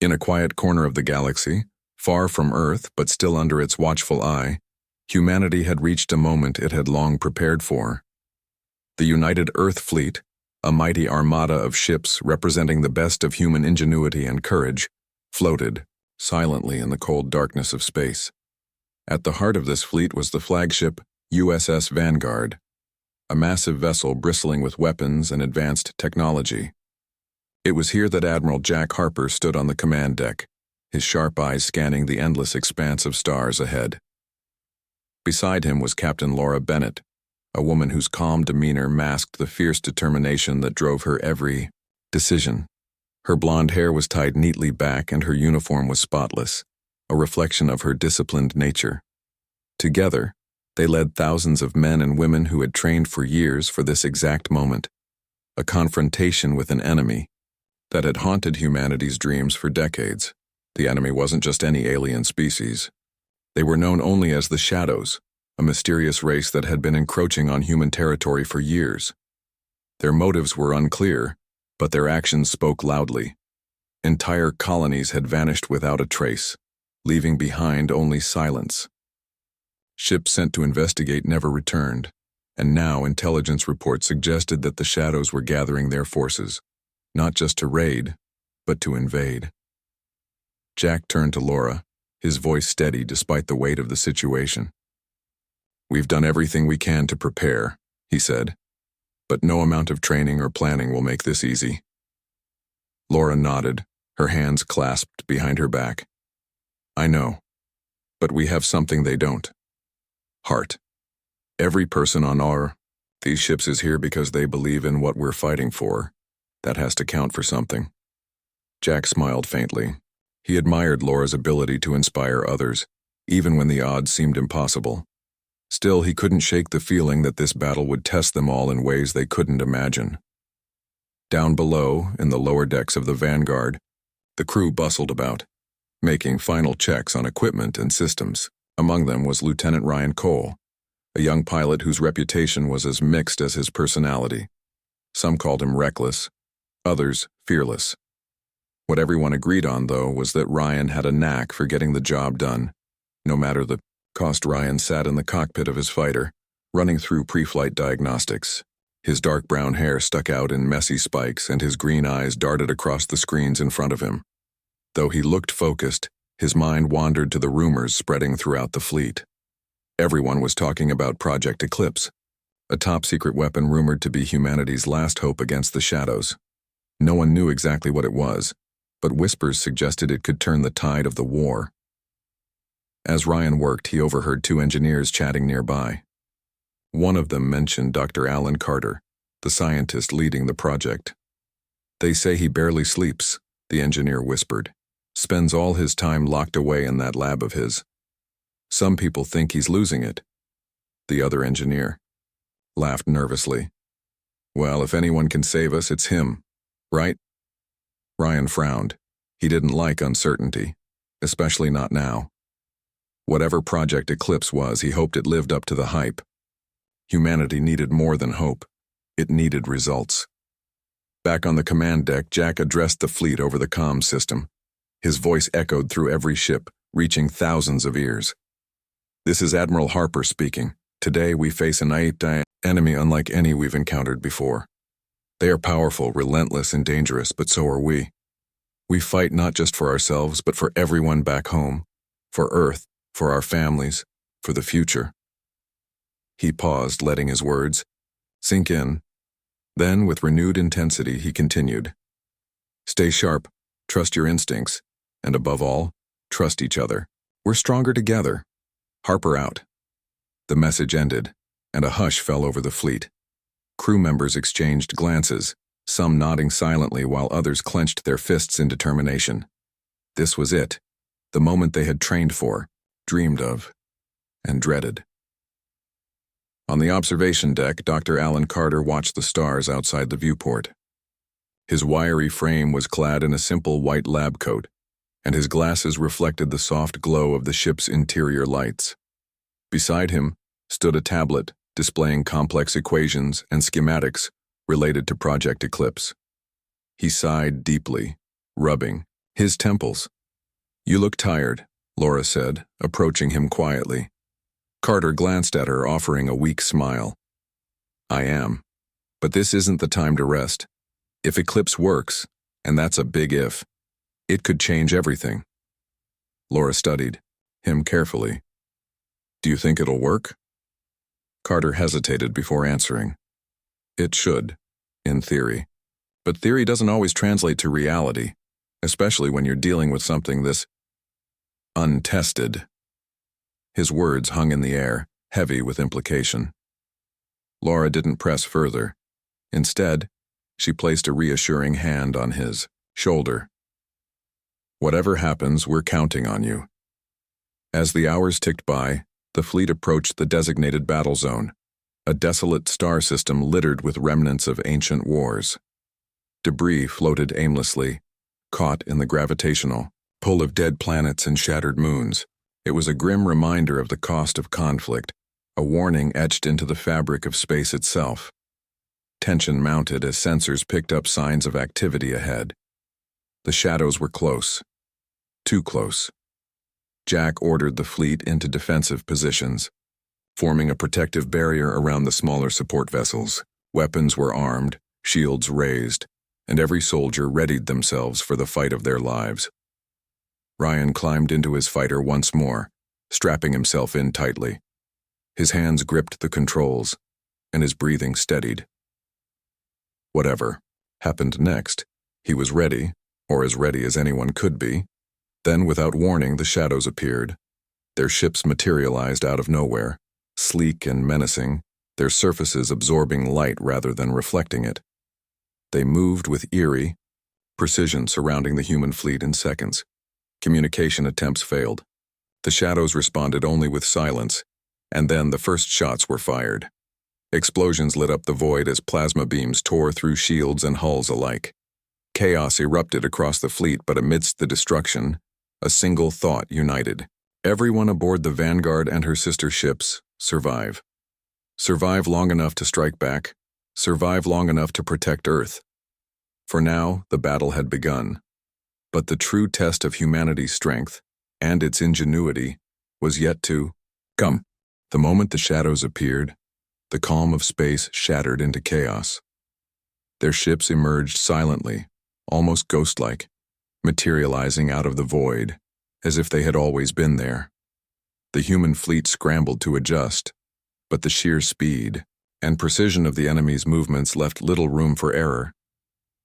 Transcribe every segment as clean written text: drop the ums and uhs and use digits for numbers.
In a quiet corner of the galaxy, far from Earth but still under its watchful eye, humanity had reached a moment it had long prepared for. The United Earth Fleet, a mighty armada of ships representing the best of human ingenuity and courage, floated silently in the cold darkness of space. At the heart of this fleet was the flagship USS Vanguard, a massive vessel bristling with weapons and advanced technology. It was here that Admiral Jack Harper stood on the command deck, his sharp eyes scanning the endless expanse of stars ahead. Beside him was Captain Laura Bennett, a woman whose calm demeanor masked the fierce determination that drove her every decision. Her blonde hair was tied neatly back and her uniform was spotless, a reflection of her disciplined nature. Together, they led thousands of men and women who had trained for years for this exact moment, a confrontation with an enemy that had haunted humanity's dreams for decades. The enemy wasn't just any alien species. They were known only as the Shadows, a mysterious race that had been encroaching on human territory for years. Their motives were unclear, but their actions spoke loudly. Entire colonies had vanished without a trace, leaving behind only silence. Ships sent to investigate never returned, and now intelligence reports suggested that the Shadows were gathering their forces, not just to raid, but to invade. Jack turned to Laura, his voice steady despite the weight of the situation. "We've done everything we can to prepare," he said, "but no amount of training or planning will make this easy." Laura nodded, her hands clasped behind her back. "I know, but we have something they don't. Heart. Every person on these ships is here because they believe in what we're fighting for. That has to count for something." Jack smiled faintly. He admired Laura's ability to inspire others, even when the odds seemed impossible. Still, he couldn't shake the feeling that this battle would test them all in ways they couldn't imagine. Down below, in the lower decks of the Vanguard, the crew bustled about, making final checks on equipment and systems. Among them was Lieutenant Ryan Cole, a young pilot whose reputation was as mixed as his personality. Some called him reckless, others fearless. What everyone agreed on, though, was that Ryan had a knack for getting the job done, no matter the cost. Ryan sat in the cockpit of his fighter, running through pre-flight diagnostics. His dark brown hair stuck out in messy spikes and his green eyes darted across the screens in front of him. Though he looked focused, his mind wandered to the rumors spreading throughout the fleet. Everyone was talking about Project Eclipse, a top-secret weapon rumored to be humanity's last hope against the Shadows. No one knew exactly what it was, but whispers suggested it could turn the tide of the war. As Ryan worked, he overheard two engineers chatting nearby. One of them mentioned Dr. Alan Carter, the scientist leading the project. "They say he barely sleeps," the engineer whispered. "Spends all his time locked away in that lab of his. Some people think he's losing it." The other engineer laughed nervously. "Well, if anyone can save us, it's him, right?" Ryan frowned. He didn't like uncertainty, especially not now. Whatever Project Eclipse was, he hoped it lived up to the hype. Humanity needed more than hope. It needed results. Back on the command deck, Jack addressed the fleet over the comms system. His voice echoed through every ship, reaching thousands of ears. "This is Admiral Harper speaking. Today we face an enemy unlike any we've encountered before. They are powerful, relentless, and dangerous, but so are we. We fight not just for ourselves, but for everyone back home, for Earth, for our families, for the future." He paused, letting his words sink in. Then, with renewed intensity, he continued. "Stay sharp, trust your instincts, and above all, trust each other. We're stronger together. Harper out." The message ended, and a hush fell over the fleet. Crew members exchanged glances, some nodding silently while others clenched their fists in determination. This was it, the moment they had trained for, dreamed of, and dreaded. On the observation deck, Dr. Alan Carter watched the stars outside the viewport. His wiry frame was clad in a simple white lab coat, and his glasses reflected the soft glow of the ship's interior lights. Beside him stood a tablet displaying complex equations and schematics related to Project Eclipse. He sighed deeply, rubbing His temples. "You look tired," Laura said, approaching him quietly. Carter glanced at her, offering a weak smile. "I am. But this isn't the time to rest. If Eclipse works, and that's a big if, it could change everything." Laura studied him carefully. "Do you think it'll work?" Carter hesitated before answering. "It should, in theory. But theory doesn't always translate to reality, especially when you're dealing with something this untested." His words hung in the air, heavy with implication. Laura didn't press further. Instead, she placed a reassuring hand on his shoulder. "Whatever happens, we're counting on you." As the hours ticked by, the fleet approached the designated battle zone, a desolate star system littered with remnants of ancient wars. Debris floated aimlessly, caught in the gravitational pull of dead planets and shattered moons. It was a grim reminder of the cost of conflict, a warning etched into the fabric of space itself. Tension mounted as sensors picked up signs of activity ahead. The shadows were close. Too close. Jack ordered the fleet into defensive positions, forming a protective barrier around the smaller support vessels. Weapons were armed, shields raised, and every soldier readied themselves for the fight of their lives. Ryan climbed into his fighter once more, strapping himself in tightly. His hands gripped the controls, and his breathing steadied. Whatever happened next, he was ready, or as ready as anyone could be. Then, without warning, the shadows appeared. Their ships materialized out of nowhere, sleek and menacing, their surfaces absorbing light rather than reflecting it. They moved with eerie precision, surrounding the human fleet in seconds. Communication attempts failed. The shadows responded only with silence, and then the first shots were fired. Explosions lit up the void as plasma beams tore through shields and hulls alike. Chaos erupted across the fleet, but amidst the destruction, a single thought united. Everyone aboard the Vanguard and her sister ships survive. Survive long enough to strike back. Survive long enough to protect Earth. For now, the battle had begun. But the true test of humanity's strength, and its ingenuity, was yet to come. The moment the shadows appeared, the calm of space shattered into chaos. Their ships emerged silently, almost ghost-like, materializing out of the void, as if they had always been there. The human fleet scrambled to adjust, but the sheer speed and precision of the enemy's movements left little room for error.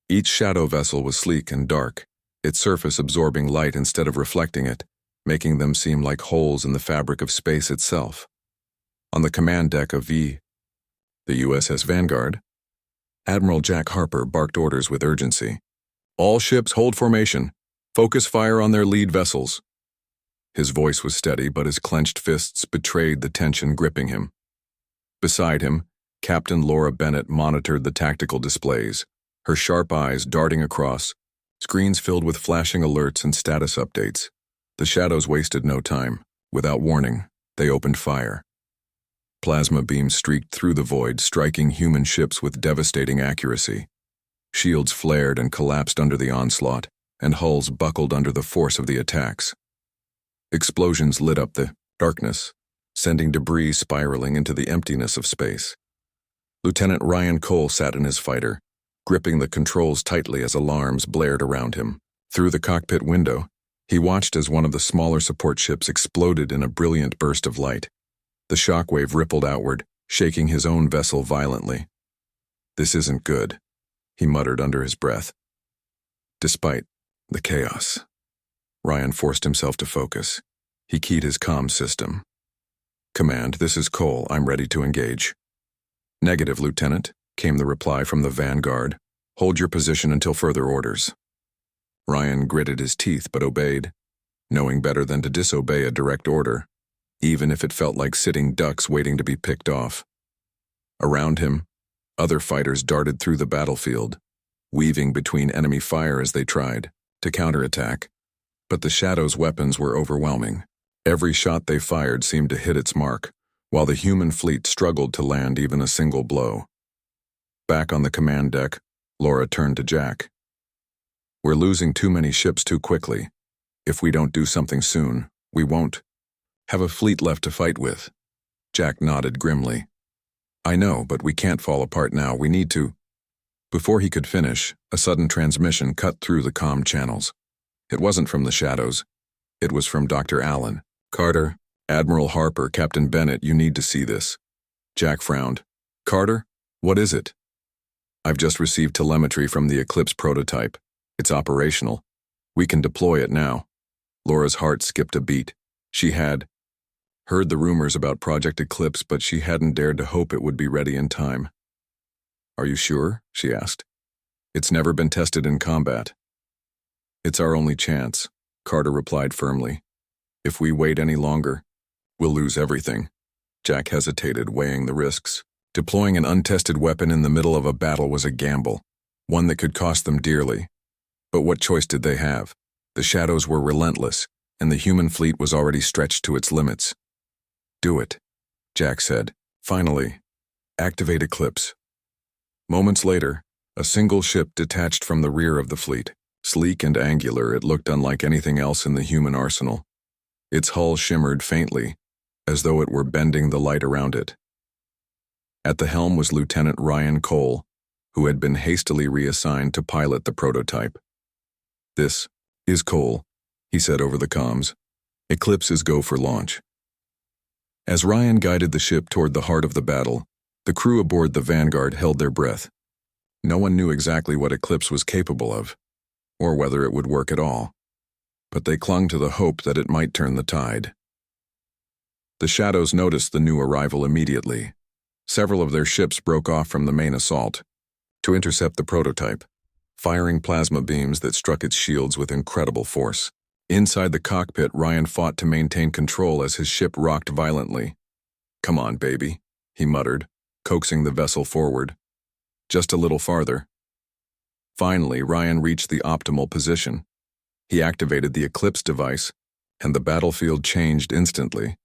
Each shadow vessel was sleek and dark, its surface absorbing light instead of reflecting it, making them seem like holes in the fabric of space itself. On the command deck of the USS Vanguard, Admiral Jack Harper barked orders with urgency. "All ships hold formation. Focus fire on their lead vessels." His voice was steady, but his clenched fists betrayed the tension gripping him. Beside him, Captain Laura Bennett monitored the tactical displays, her sharp eyes darting across, screens filled with flashing alerts and status updates. The shadows wasted no time. Without warning, they opened fire. Plasma beams streaked through the void, striking human ships with devastating accuracy. Shields flared and collapsed under the onslaught, and hulls buckled under the force of the attacks. Explosions lit up the darkness, sending debris spiraling into the emptiness of space. Lieutenant Ryan Cole sat in his fighter, gripping the controls tightly as alarms blared around him. Through the cockpit window, he watched as one of the smaller support ships exploded in a brilliant burst of light. The shockwave rippled outward, shaking his own vessel violently. "This isn't good," he muttered under his breath. Despite the chaos, Ryan forced himself to focus. He keyed his comm system. "Command, this is Cole. I'm ready to engage." "Negative, Lieutenant," came the reply from the Vanguard. "Hold your position until further orders." Ryan gritted his teeth but obeyed, knowing better than to disobey a direct order, even if it felt like sitting ducks waiting to be picked off. Around him, other fighters darted through the battlefield, weaving between enemy fire as they tried to counterattack. But the Shadow's weapons were overwhelming. Every shot they fired seemed to hit its mark, while the human fleet struggled to land even a single blow. Back on the command deck, Laura turned to Jack. We're losing too many ships too quickly. If we don't do something soon, we won't have a fleet left to fight with. Jack nodded grimly. I know, but we can't fall apart now. We need to. Before he could finish, a sudden transmission cut through the comm channels. It wasn't from the shadows. It was from Dr. Allen. Carter, Admiral Harper, Captain Bennett, you need to see this. Jack frowned. Carter, what is it? I've just received telemetry from the Eclipse prototype. It's operational. We can deploy it now. Laura's heart skipped a beat. She had heard the rumors about Project Eclipse, but she hadn't dared to hope it would be ready in time. Are you sure? She asked. It's never been tested in combat. It's our only chance, Carter replied firmly. If we wait any longer, we'll lose everything. Jack hesitated, weighing the risks. Deploying an untested weapon in the middle of a battle was a gamble, one that could cost them dearly. But what choice did they have? The shadows were relentless, and the human fleet was already stretched to its limits. Do it, Jack said. Finally, activate Eclipse. Moments later, a single ship detached from the rear of the fleet. Sleek and angular, it looked unlike anything else in the human arsenal. Its hull shimmered faintly, as though it were bending the light around it. At the helm was Lieutenant Ryan Cole, who had been hastily reassigned to pilot the prototype. This is Cole, he said over the comms. Eclipse is go for launch. As Ryan guided the ship toward the heart of the battle, the crew aboard the Vanguard held their breath. No one knew exactly what Eclipse was capable of, or whether it would work at all, but they clung to the hope that it might turn the tide. The Shadows noticed the new arrival immediately. Several of their ships broke off from the main assault to intercept the prototype, firing plasma beams that struck its shields with incredible force. Inside the cockpit, Ryan fought to maintain control as his ship rocked violently. Come on, baby, he muttered, coaxing the vessel forward. Just a little farther. Finally, Ryan reached the optimal position. He activated the Eclipse device, and the battlefield changed instantly.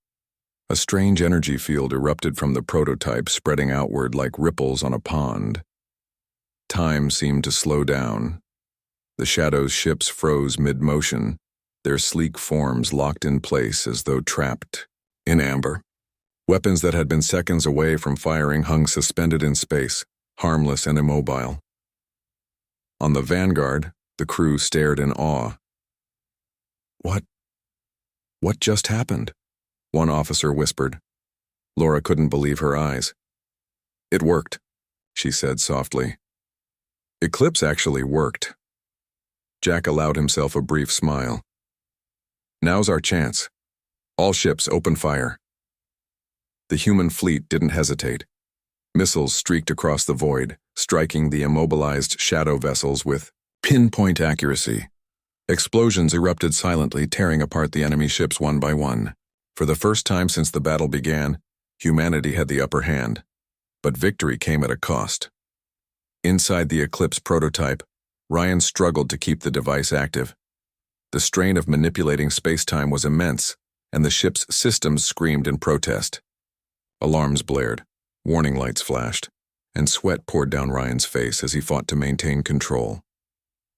A strange energy field erupted from the prototype, spreading outward like ripples on a pond. Time seemed to slow down. The Shadows' ships froze mid-motion, their sleek forms locked in place as though trapped in amber. Weapons that had been seconds away from firing hung suspended in space, harmless and immobile. On the Vanguard, the crew stared in awe. What just happened? One officer whispered. Laura couldn't believe her eyes. It worked, she said softly. Eclipse actually worked. Jack allowed himself a brief smile. Now's our chance. All ships open fire. The human fleet didn't hesitate. Missiles streaked across the void, striking the immobilized shadow vessels with pinpoint accuracy. Explosions erupted silently, tearing apart the enemy ships one by one. For the first time since the battle began, humanity had the upper hand. But victory came at a cost. Inside the Eclipse prototype, Ryan struggled to keep the device active. The strain of manipulating space-time was immense, and the ship's systems screamed in protest. Alarms blared, warning lights flashed, and sweat poured down Ryan's face as he fought to maintain control.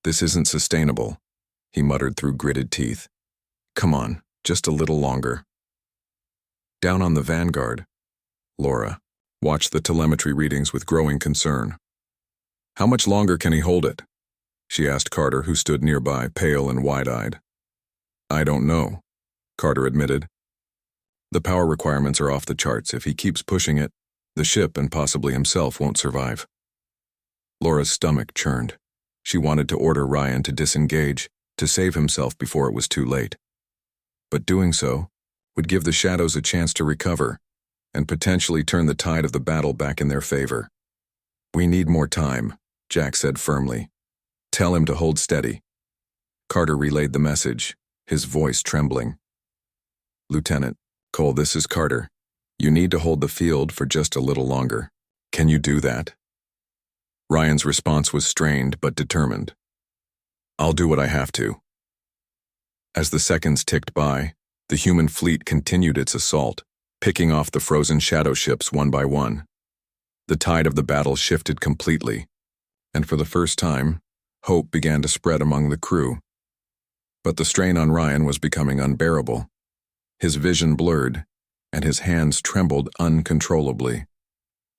This isn't sustainable, he muttered through gritted teeth. Come on, just a little longer. Down on the Vanguard, Laura watched the telemetry readings with growing concern. How much longer can he hold it? She asked Carter, who stood nearby, pale and wide-eyed. I don't know, Carter admitted. The power requirements are off the charts. If he keeps pushing it, the ship and possibly himself won't survive. Laura's stomach churned. She wanted to order Ryan to disengage, to save himself before it was too late. But doing so would give the Shadows a chance to recover and potentially turn the tide of the battle back in their favor. We need more time, Jack said firmly. Tell him to hold steady. Carter relayed the message, his voice trembling. Lieutenant Cole, this is Carter. You need to hold the field for just a little longer. Can you do that? Ryan's response was strained but determined. I'll do what I have to. As the seconds ticked by, the human fleet continued its assault, picking off the frozen shadow ships one by one. The tide of the battle shifted completely, and for the first time, Hope began to spread among the crew. But the strain on Ryan was becoming unbearable. His vision blurred, and his hands trembled uncontrollably.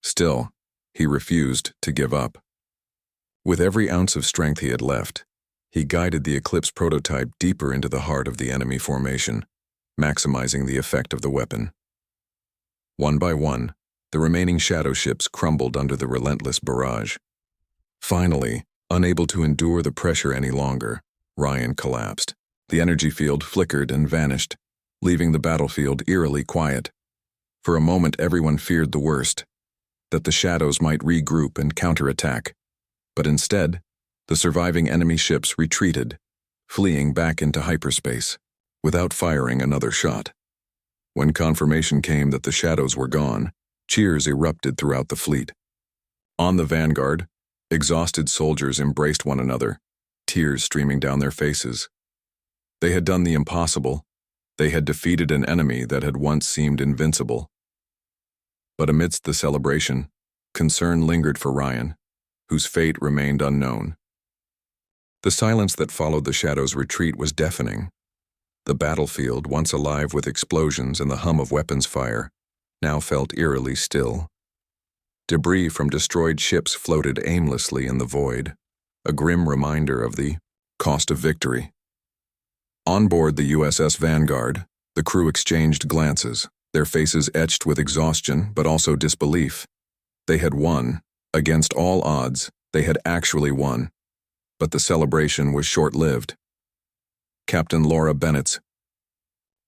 Still, he refused to give up. With every ounce of strength he had left, he guided the Eclipse prototype deeper into the heart of the enemy formation, maximizing the effect of the weapon. One by one, the remaining shadow ships crumbled under the relentless barrage. Finally, unable to endure the pressure any longer, Ryan collapsed. The energy field flickered and vanished, leaving the battlefield eerily quiet. For a moment, everyone feared the worst, that the shadows might regroup and counterattack. But instead, the surviving enemy ships retreated, fleeing back into hyperspace, without firing another shot. When confirmation came that the shadows were gone, cheers erupted throughout the fleet. On the Vanguard, exhausted soldiers embraced one another, tears streaming down their faces. They had done the impossible. They had defeated an enemy that had once seemed invincible. But amidst the celebration, concern lingered for Ryan, whose fate remained unknown. The silence that followed the Shadow's retreat was deafening. The battlefield, once alive with explosions and the hum of weapons fire, now felt eerily still. Debris from destroyed ships floated aimlessly in the void, a grim reminder of the cost of victory. On board the USS Vanguard, the crew exchanged glances, their faces etched with exhaustion but also disbelief. They had won. Against all odds, they had actually won. But the celebration was short-lived. Captain Laura Bennett's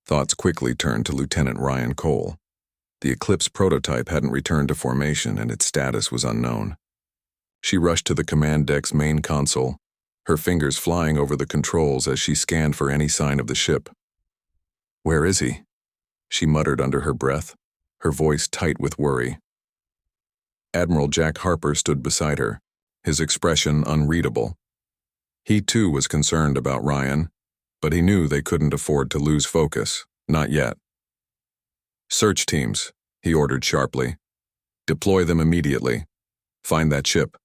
thoughts quickly turned to Lieutenant Ryan Cole. The Eclipse prototype hadn't returned to formation and its status was unknown. She rushed to the command deck's main console, her fingers flying over the controls as she scanned for any sign of the ship. "Where is he?" she muttered under her breath, her voice tight with worry. Admiral Jack Harper stood beside her, his expression unreadable. He too was concerned about Ryan, but he knew they couldn't afford to lose focus, not yet. "Search teams," he ordered sharply. "Deploy them immediately. Find that ship."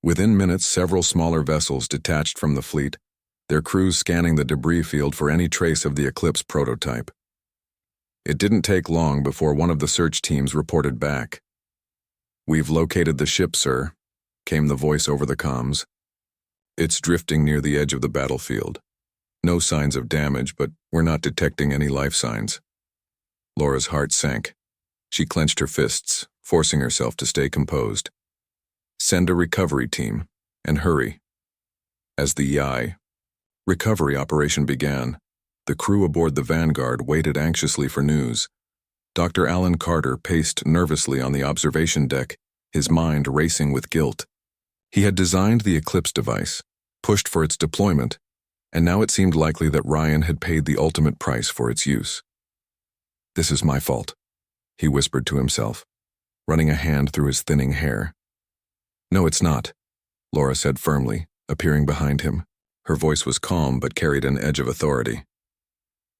Within minutes, several smaller vessels detached from the fleet, their crews scanning the debris field for any trace of the Eclipse prototype. It didn't take long before one of the search teams reported back. "We've located the ship, sir," came the voice over the comms. "It's drifting near the edge of the battlefield. No signs of damage, but we're not detecting any life signs." Laura's heart sank. She clenched her fists, forcing herself to stay composed. "Send a recovery team, and hurry." As the YI recovery operation began, the crew aboard the Vanguard waited anxiously for news. Dr. Alan Carter paced nervously on the observation deck, his mind racing with guilt. He had designed the Eclipse device, pushed for its deployment, and now it seemed likely that Ryan had paid the ultimate price for its use. "This is my fault," he whispered to himself, running a hand through his thinning hair. "No, it's not," Laura said firmly, appearing behind him. Her voice was calm but carried an edge of authority.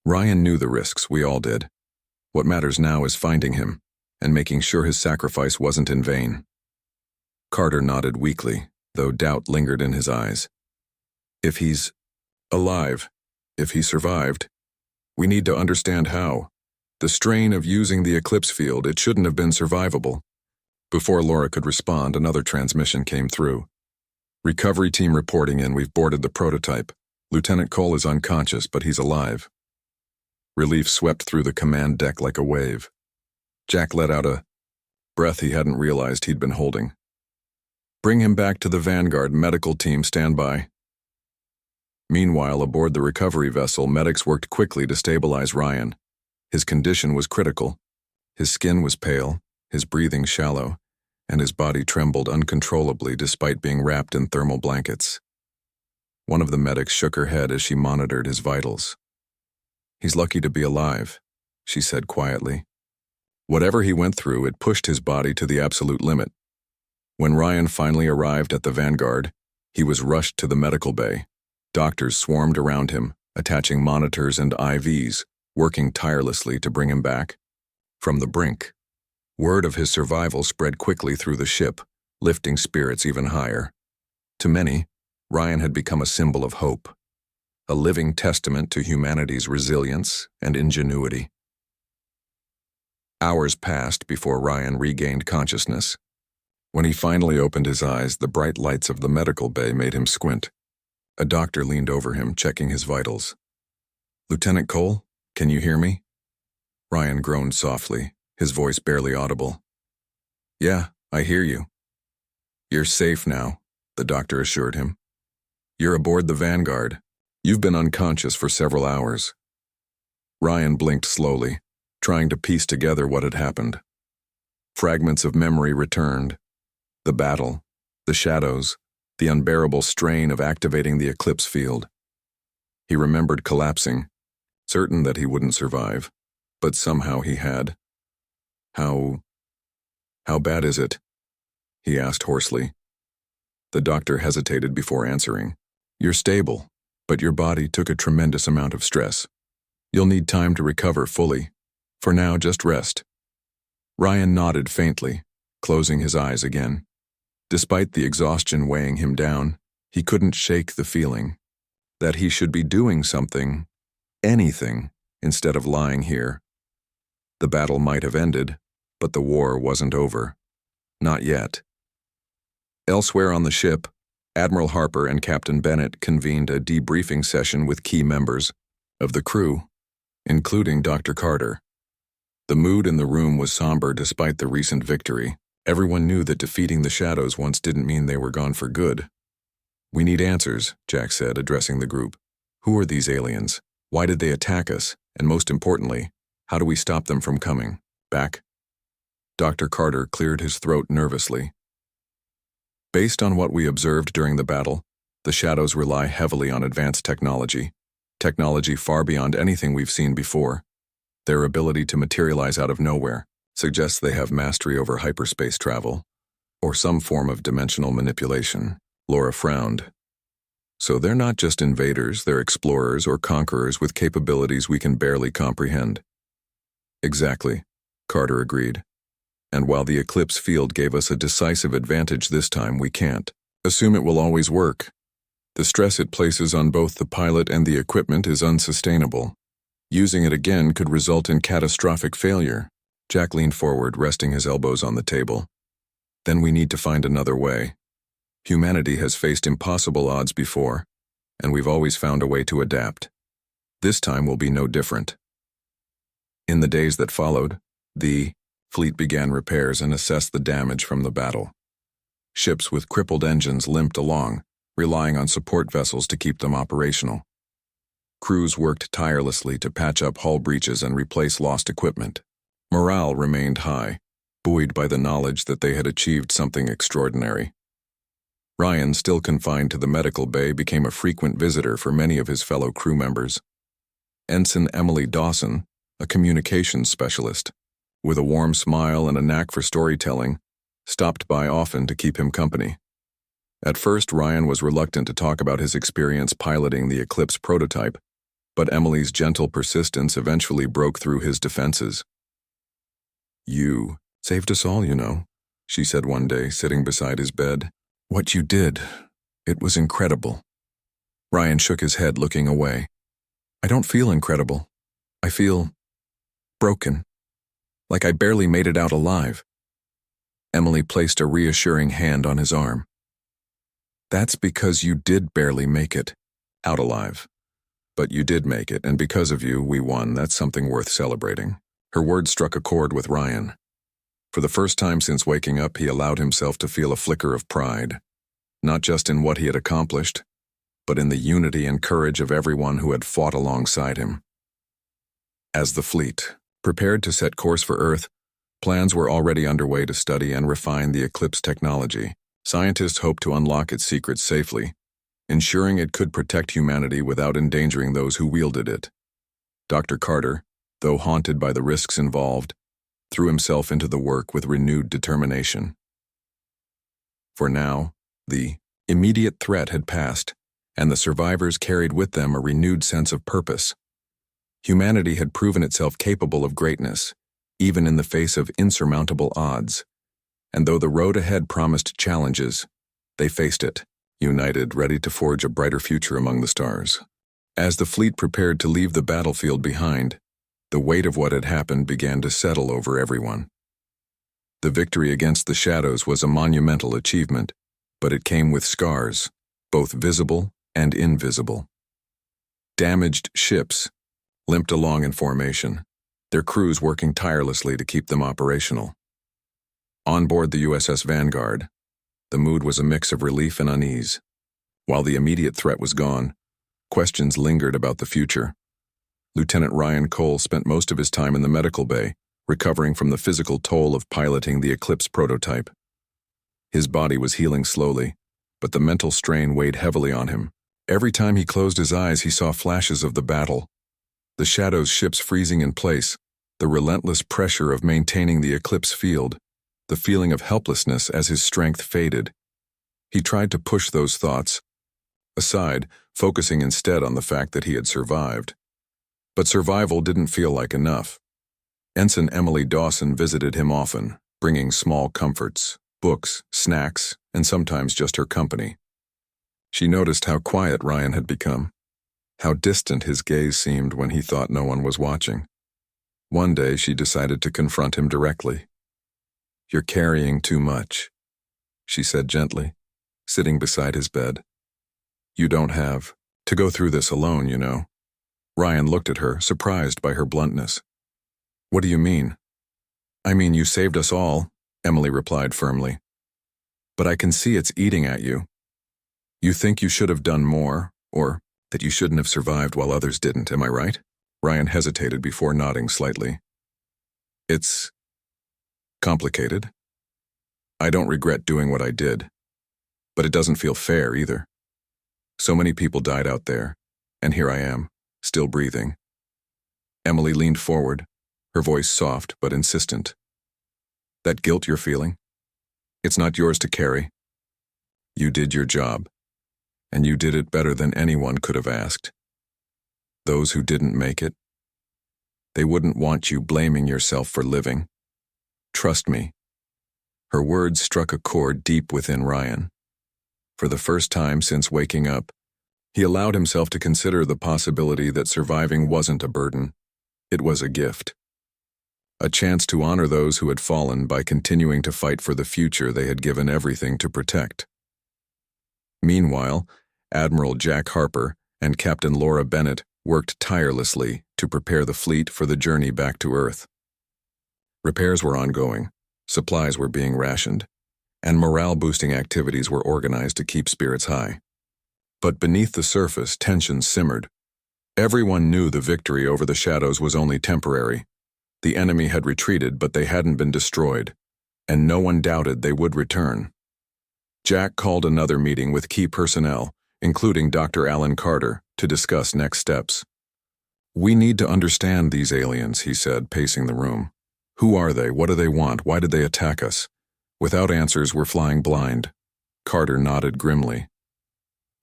"Ryan knew the risks, we all did. What matters now is finding him, and making sure his sacrifice wasn't in vain." Carter nodded weakly, though doubt lingered in his eyes. "If he's alive, if he survived, we need to understand how. The strain of using the Eclipse field, it shouldn't have been survivable." Before Laura could respond, another transmission came through. "Recovery team reporting in, we've boarded the prototype. Lieutenant Cole is unconscious, but he's alive." Relief swept through the command deck like a wave. Jack let out a breath he hadn't realized he'd been holding. "Bring him back to the Vanguard. Medical team, stand by." Meanwhile, aboard the recovery vessel, medics worked quickly to stabilize Ryan. His condition was critical. His skin was pale, his breathing shallow, and his body trembled uncontrollably despite being wrapped in thermal blankets. One of the medics shook her head as she monitored his vitals. "He's lucky to be alive," she said quietly. Whatever he went through, it pushed his body to the absolute limit. When Ryan finally arrived at the Vanguard, he was rushed to the medical bay. Doctors swarmed around him, attaching monitors and IVs, working tirelessly to bring him back. From the brink, word of his survival spread quickly through the ship, lifting spirits even higher. To many, Ryan had become a symbol of hope, a living testament to humanity's resilience and ingenuity. Hours passed before Ryan regained consciousness. When he finally opened his eyes, the bright lights of the medical bay made him squint. A doctor leaned over him, checking his vitals. "Lieutenant Cole, can you hear me?" Ryan groaned softly, his voice barely audible. "Yeah, I hear you." "You're safe now," the doctor assured him. "You're aboard the Vanguard. You've been unconscious for several hours." Ryan blinked slowly, trying to piece together what had happened. Fragments of memory returned. The battle, the shadows, the unbearable strain of activating the eclipse field. He remembered collapsing, certain that he wouldn't survive, but somehow he had. How bad is it?" he asked hoarsely. The doctor hesitated before answering. "You're stable, but your body took a tremendous amount of stress. You'll need time to recover fully. For now, just rest." Ryan nodded faintly, closing his eyes again. Despite the exhaustion weighing him down, he couldn't shake the feeling that he should be doing something, anything, instead of lying here. The battle might have ended, but the war wasn't over. Not yet. Elsewhere on the ship, Admiral Harper and Captain Bennett convened a debriefing session with key members of the crew, including Dr. Carter. The mood in the room was somber despite the recent victory. Everyone knew that defeating the shadows once didn't mean they were gone for good. "We need answers," Jack said, addressing the group. "Who are these aliens? Why did they attack us? And most importantly, how do we stop them from coming back?" Dr. Carter cleared his throat nervously. "Based on what we observed during the battle, the shadows rely heavily on advanced technology far beyond anything we've seen before. Their ability to materialize out of nowhere suggests they have mastery over hyperspace travel, or some form of dimensional manipulation." Laura frowned. "So they're not just invaders, they're explorers or conquerors with capabilities we can barely comprehend." "Exactly," Carter agreed. "And while the eclipse field gave us a decisive advantage this time, we can't assume it will always work. The stress it places on both the pilot and the equipment is unsustainable. Using it again could result in catastrophic failure." Jack leaned forward, resting his elbows on the table. "Then we need to find another way. Humanity has faced impossible odds before, and we've always found a way to adapt. This time will be no different." In the days that followed, the fleet began repairs and assessed the damage from the battle. Ships with crippled engines limped along, relying on support vessels to keep them operational. Crews worked tirelessly to patch up hull breaches and replace lost equipment. Morale remained high, buoyed by the knowledge that they had achieved something extraordinary. Ryan, still confined to the medical bay, became a frequent visitor for many of his fellow crew members. Ensign Emily Dawson, a communications specialist, with a warm smile and a knack for storytelling, stopped by often to keep him company. At first, Ryan was reluctant to talk about his experience piloting the Eclipse prototype, but Emily's gentle persistence eventually broke through his defenses. "You saved us all, you know," she said one day, sitting beside his bed. "What you did, it was incredible." Ryan shook his head, looking away. "I don't feel incredible. I feel broken. Like I barely made it out alive." Emily placed a reassuring hand on his arm. "That's because you did barely make it out alive. But you did make it, and because of you, we won. That's something worth celebrating." Her words struck a chord with Ryan. For the first time since waking up, he allowed himself to feel a flicker of pride, not just in what he had accomplished, but in the unity and courage of everyone who had fought alongside him. As the fleet prepared to set course for Earth, plans were already underway to study and refine the Eclipse technology. Scientists hoped to unlock its secrets safely, ensuring it could protect humanity without endangering those who wielded it. Dr. Carter, though haunted by the risks involved, threw himself into the work with renewed determination. For now, the immediate threat had passed, and the survivors carried with them a renewed sense of purpose. Humanity had proven itself capable of greatness, even in the face of insurmountable odds. And though the road ahead promised challenges, they faced it, united, ready to forge a brighter future among the stars. As the fleet prepared to leave the battlefield behind, the weight of what had happened began to settle over everyone. The victory against the shadows was a monumental achievement, but it came with scars, both visible and invisible. Damaged ships limped along in formation, their crews working tirelessly to keep them operational. On board the USS Vanguard, the mood was a mix of relief and unease. While the immediate threat was gone, questions lingered about the future. Lieutenant Ryan Cole spent most of his time in the medical bay, recovering from the physical toll of piloting the Eclipse prototype. His body was healing slowly, but the mental strain weighed heavily on him. Every time he closed his eyes, he saw flashes of the battle. The Shadow's ships freezing in place, the relentless pressure of maintaining the Eclipse field, the feeling of helplessness as his strength faded. He tried to push those thoughts aside, focusing instead on the fact that he had survived. But survival didn't feel like enough. Ensign Emily Dawson visited him often, bringing small comforts, books, snacks, and sometimes just her company. She noticed how quiet Ryan had become, how distant his gaze seemed when he thought no one was watching. One day she decided to confront him directly. "You're carrying too much," she said gently, sitting beside his bed. "You don't have to go through this alone, you know." Ryan looked at her, surprised by her bluntness. "What do you mean?" "I mean, you saved us all," Emily replied firmly. "But I can see it's eating at you. You think you should have done more, or that you shouldn't have survived while others didn't, am I right?" Ryan hesitated before nodding slightly. "It's complicated. I don't regret doing what I did, but it doesn't feel fair either. So many people died out there, and here I am, still breathing." Emily leaned forward, her voice soft but insistent. "That guilt you're feeling? It's not yours to carry. You did your job, and you did it better than anyone could have asked. Those who didn't make it, they wouldn't want you blaming yourself for living. Trust me." Her words struck a chord deep within Ryan. For the first time since waking up, he allowed himself to consider the possibility that surviving wasn't a burden. It was a gift. A chance to honor those who had fallen by continuing to fight for the future they had given everything to protect. Meanwhile, Admiral Jack Harper and Captain Laura Bennett worked tirelessly to prepare the fleet for the journey back to Earth. Repairs were ongoing, supplies were being rationed, and morale-boosting activities were organized to keep spirits high. But beneath the surface, tensions simmered. Everyone knew the victory over the Shadows was only temporary. The enemy had retreated, but they hadn't been destroyed, and no one doubted they would return. Jack called another meeting with key personnel, including Dr. Alan Carter, to discuss next steps. "We need to understand these aliens," he said, pacing the room. "Who are they? What do they want? Why did they attack us? Without answers, we're flying blind." Carter nodded grimly.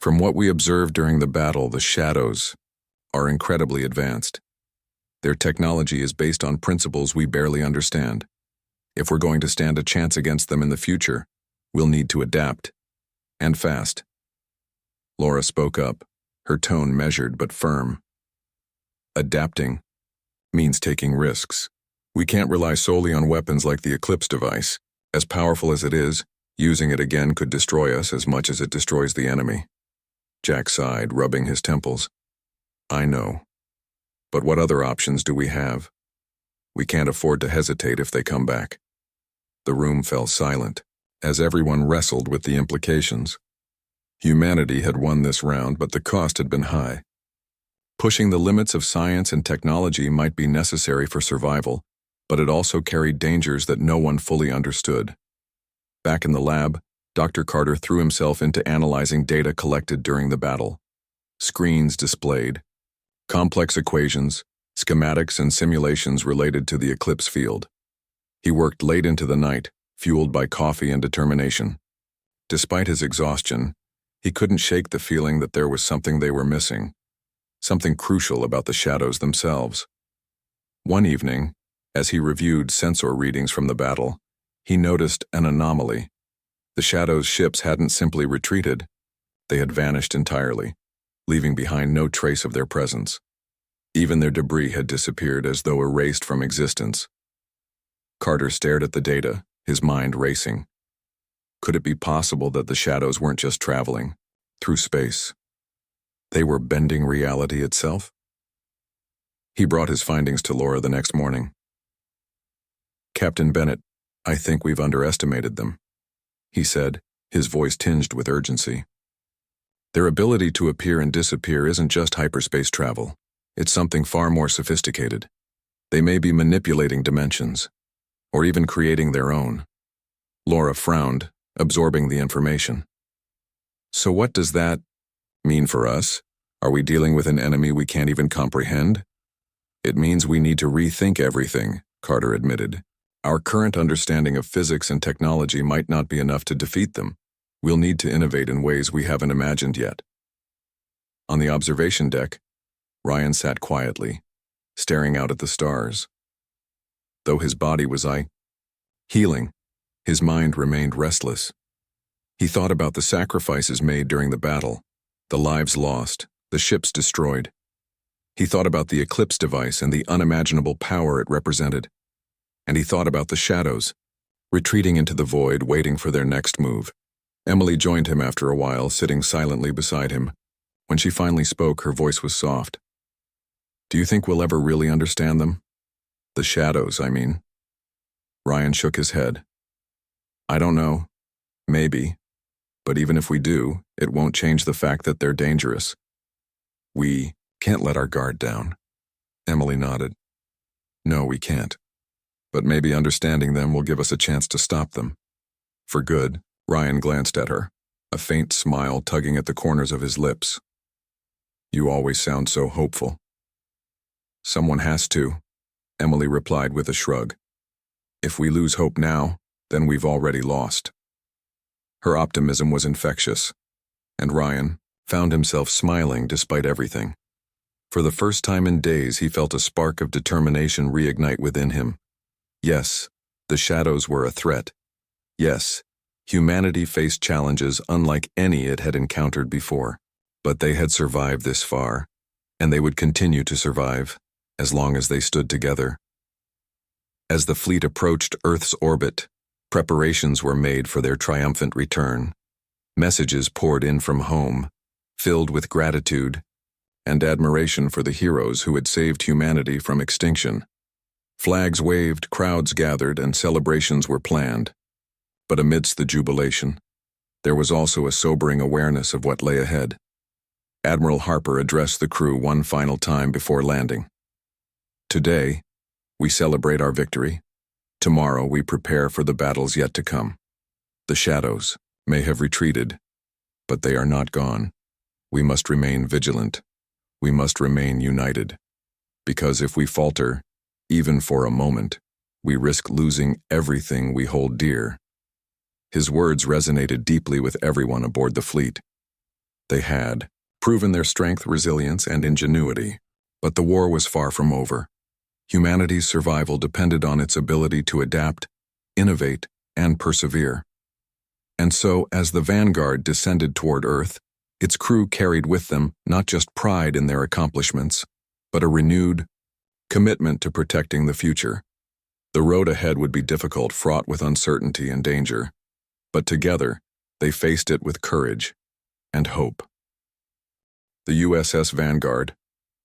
"From what we observed during the battle, the Shadows are incredibly advanced. Their technology is based on principles we barely understand. If we're going to stand a chance against them in the future, we'll need to adapt. And fast." Laura spoke up, her tone measured but firm. "Adapting means taking risks. We can't rely solely on weapons like the Eclipse device. As powerful as it is, using it again could destroy us as much as it destroys the enemy." Jack sighed, rubbing his temples. "I know. But what other options do we have? We can't afford to hesitate if they come back." The room fell silent, as everyone wrestled with the implications. Humanity had won this round, but the cost had been high. Pushing the limits of science and technology might be necessary for survival, but it also carried dangers that no one fully understood. Back in the lab, Dr. Carter threw himself into analyzing data collected during the battle. Screens displayed complex equations, schematics, and simulations related to the Eclipse field. He worked late into the night, fueled by coffee and determination. Despite his exhaustion, he couldn't shake the feeling that there was something they were missing, something crucial about the Shadows themselves. One evening, as he reviewed sensor readings from the battle, he noticed an anomaly. The Shadows' ships hadn't simply retreated, They had vanished entirely, leaving behind no trace of their presence. Even their debris had disappeared as though erased from existence. Carter stared at the data, his mind racing. Could it be possible that the shadows weren't just traveling through space? They were bending reality itself? He brought his findings to Laura the next morning. "Captain Bennett, I think we've underestimated them," he said, his voice tinged with urgency. "Their ability to appear and disappear isn't just hyperspace travel. It's something far more sophisticated. They may be manipulating dimensions, or even creating their own." Laura frowned, absorbing the information. "So what does that mean for us? Are we dealing with an enemy we can't even comprehend?" "It means we need to rethink everything," Carter admitted. "Our current understanding of physics and technology might not be enough to defeat them. We'll need to innovate in ways we haven't imagined yet." On the observation deck, Ryan sat quietly, staring out at the stars. Though his body was healing, his mind remained restless. He thought about the sacrifices made during the battle, the lives lost, the ships destroyed. He thought about the Eclipse device and the unimaginable power it represented. And he thought about the shadows, retreating into the void, waiting for their next move. Emily joined him after a while, sitting silently beside him. When she finally spoke, her voice was soft. "Do you think we'll ever really understand them? The shadows, I mean." Ryan shook his head. "I don't know. Maybe. But even if we do, it won't change the fact that they're dangerous. We can't let our guard down." Emily nodded. "No, we can't. But maybe understanding them will give us a chance to stop them. For good." Ryan glanced at her, a faint smile tugging at the corners of his lips. "You always sound so hopeful." "Someone has to," Emily replied with a shrug. "If we lose hope now, then we've already lost." Her optimism was infectious, and Ryan found himself smiling despite everything. For the first time in days, he felt a spark of determination reignite within him. Yes, the shadows were a threat. Yes, humanity faced challenges unlike any it had encountered before. But they had survived this far, and they would continue to survive, as long as they stood together. As the fleet approached Earth's orbit, preparations were made for their triumphant return. Messages poured in from home, filled with gratitude and admiration for the heroes who had saved humanity from extinction. Flags waved, crowds gathered, and celebrations were planned. But amidst the jubilation, there was also a sobering awareness of what lay ahead. Admiral Harper addressed the crew one final time before landing. "Today, we celebrate our victory. Tomorrow, we prepare for the battles yet to come. The shadows may have retreated, but they are not gone. We must remain vigilant. We must remain united. Because if we falter, even for a moment, we risk losing everything we hold dear." His words resonated deeply with everyone aboard the fleet. They had proven their strength, resilience, and ingenuity, but the war was far from over. Humanity's survival depended on its ability to adapt, innovate, and persevere. And so, as the Vanguard descended toward Earth, its crew carried with them not just pride in their accomplishments, but a renewed commitment to protecting the future. The road ahead would be difficult, fraught with uncertainty and danger, but together, they faced it with courage and hope. The USS Vanguard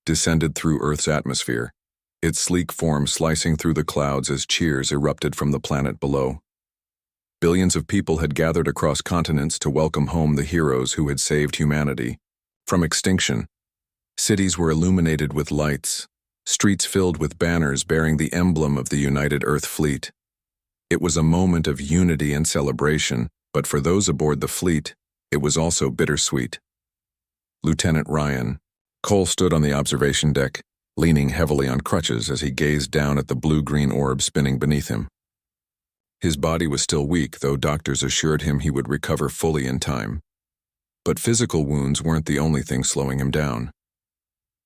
descended through Earth's atmosphere, its sleek form slicing through the clouds as cheers erupted from the planet below. Billions of people had gathered across continents to welcome home the heroes who had saved humanity from extinction. Cities were illuminated with lights, streets filled with banners bearing the emblem of the United Earth Fleet. It was a moment of unity and celebration, but for those aboard the fleet, it was also bittersweet. Lieutenant Ryan Cole stood on the observation deck, leaning heavily on crutches as he gazed down at the blue-green orb spinning beneath him. His body was still weak, though doctors assured him he would recover fully in time. But physical wounds weren't the only thing slowing him down.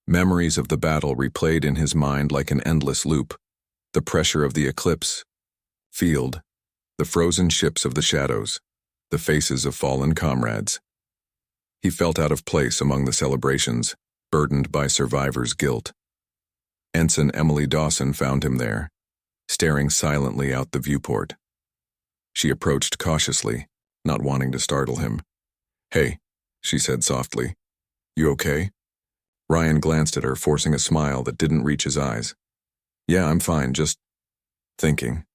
Memories of the battle replayed in his mind like an endless loop. The pressure of the Eclipse field, the frozen ships of the shadows, the faces of fallen comrades. He felt out of place among the celebrations, burdened by survivors' guilt. Ensign Emily Dawson found him there, staring silently out the viewport. She approached cautiously, not wanting to startle him. "Hey," she said softly. "You okay?" Ryan glanced at her, forcing a smile that didn't reach his eyes. "Yeah, I'm fine, just thinking."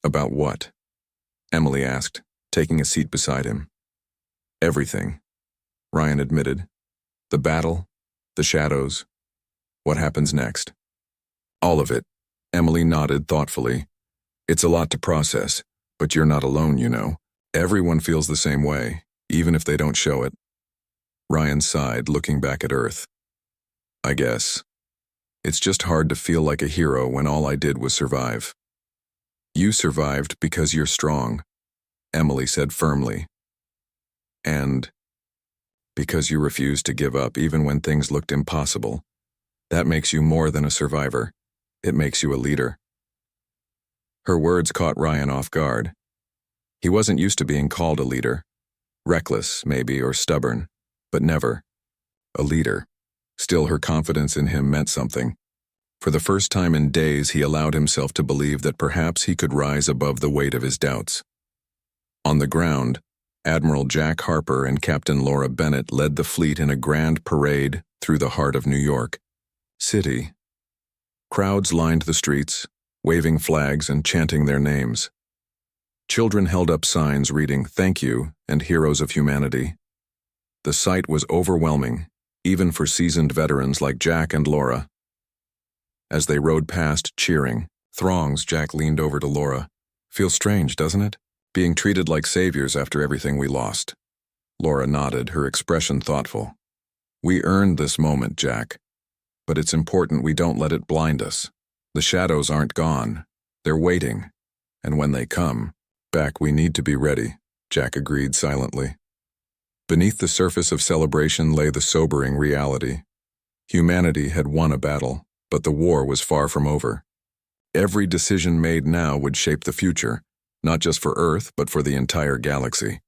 "About what?" Emily asked, taking a seat beside him. "Everything," Ryan admitted. "The battle, the shadows, what happens next." "All of it," Emily nodded thoughtfully. "It's a lot to process, but you're not alone, you know. Everyone feels the same way, even if they don't show it." Ryan sighed, looking back at Earth. "I guess. It's just hard to feel like a hero when all I did was survive." "You survived because you're strong," Emily said firmly. "And because you refused to give up even when things looked impossible. That makes you more than a survivor. It makes you a leader." Her words caught Ryan off guard. He wasn't used to being called a leader. Reckless, maybe, or stubborn, but never a leader. Still, her confidence in him meant something. For the first time in days, he allowed himself to believe that perhaps he could rise above the weight of his doubts. On the ground, Admiral Jack Harper and Captain Laura Bennett led the fleet in a grand parade through the heart of New York City. Crowds lined the streets, waving flags and chanting their names. Children held up signs reading "Thank You" and "Heroes of Humanity." The sight was overwhelming, even for seasoned veterans like Jack and Laura. As they rode past, cheering throngs, Jack leaned over to Laura. "Feels strange, doesn't it? Being treated like saviors after everything we lost." Laura nodded, her expression thoughtful. "We earned this moment, Jack. But it's important we don't let it blind us. The shadows aren't gone. They're waiting. And when they come back, we need to be ready," Jack agreed silently. Beneath the surface of celebration lay the sobering reality. Humanity had won a battle, but the war was far from over. Every decision made now would shape the future, not just for Earth, but for the entire galaxy.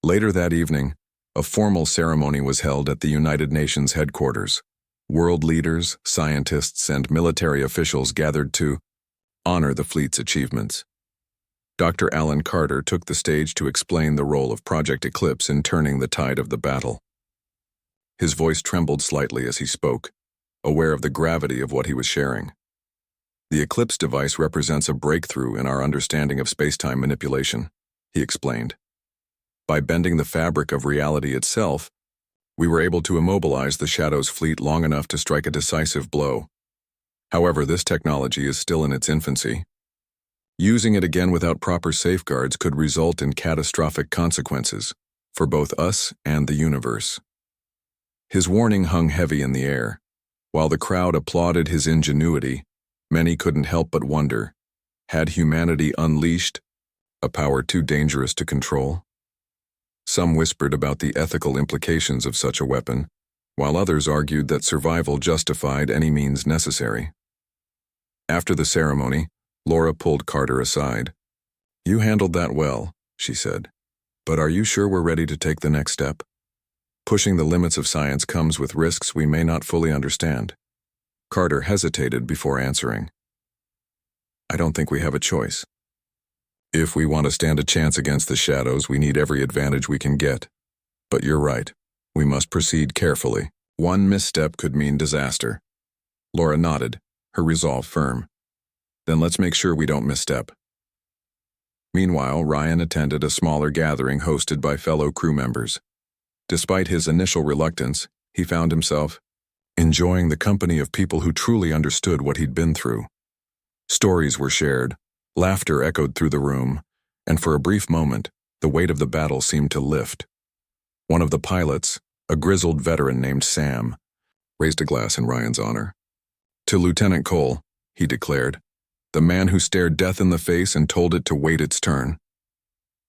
Later that evening, a formal ceremony was held at the United Nations headquarters. World leaders, scientists, and military officials gathered to honor the fleet's achievements. Dr. Alan Carter took the stage to explain the role of Project Eclipse in turning the tide of the battle. His voice trembled slightly as he spoke, aware of the gravity of what he was sharing. "The Eclipse device represents a breakthrough in our understanding of space-time manipulation," he explained. "By bending the fabric of reality itself, we were able to immobilize the Shadow's fleet long enough to strike a decisive blow. However, this technology is still in its infancy. Using it again without proper safeguards could result in catastrophic consequences for both us and the universe." His warning hung heavy in the air. While the crowd applauded his ingenuity, many couldn't help but wonder, had humanity unleashed a power too dangerous to control? Some whispered about the ethical implications of such a weapon, while others argued that survival justified any means necessary. After the ceremony, Laura pulled Carter aside. "You handled that well," she said. "But are you sure we're ready to take the next step? Pushing the limits of science comes with risks we may not fully understand." Carter hesitated before answering. "I don't think we have a choice. If we want to stand a chance against the shadows, we need every advantage we can get. But you're right. We must proceed carefully. One misstep could mean disaster." Laura nodded, her resolve firm. "Then let's make sure we don't misstep." Meanwhile, Ryan attended a smaller gathering hosted by fellow crew members. Despite his initial reluctance, he found himself enjoying the company of people who truly understood what he'd been through. Stories were shared, laughter echoed through the room, and for a brief moment, the weight of the battle seemed to lift. One of the pilots, a grizzled veteran named Sam, raised a glass in Ryan's honor. "To Lieutenant Cole," he declared, "the man who stared death in the face and told it to wait its turn."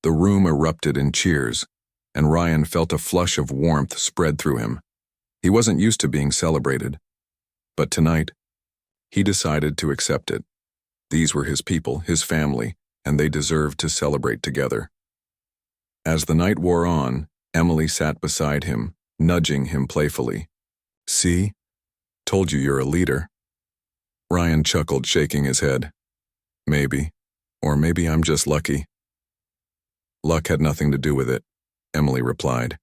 The room erupted in cheers, and Ryan felt a flush of warmth spread through him. He wasn't used to being celebrated, but tonight, he decided to accept it. These were his people, his family, and they deserved to celebrate together. As the night wore on, Emily sat beside him, nudging him playfully. See? Told you you're a leader. Ryan chuckled, shaking his head. Maybe. Or maybe I'm just lucky. Luck had nothing to do with it, Emily replied.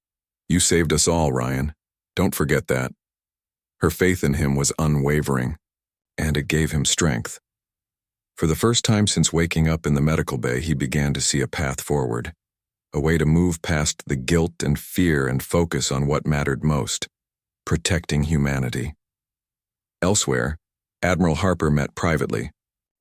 You saved us all, Ryan. Don't forget that. Her faith in him was unwavering, and it gave him strength. For the first time since waking up in the medical bay, he began to see a path forward, a way to move past the guilt and fear and focus on what mattered most, protecting humanity. Elsewhere, Admiral Harper met privately,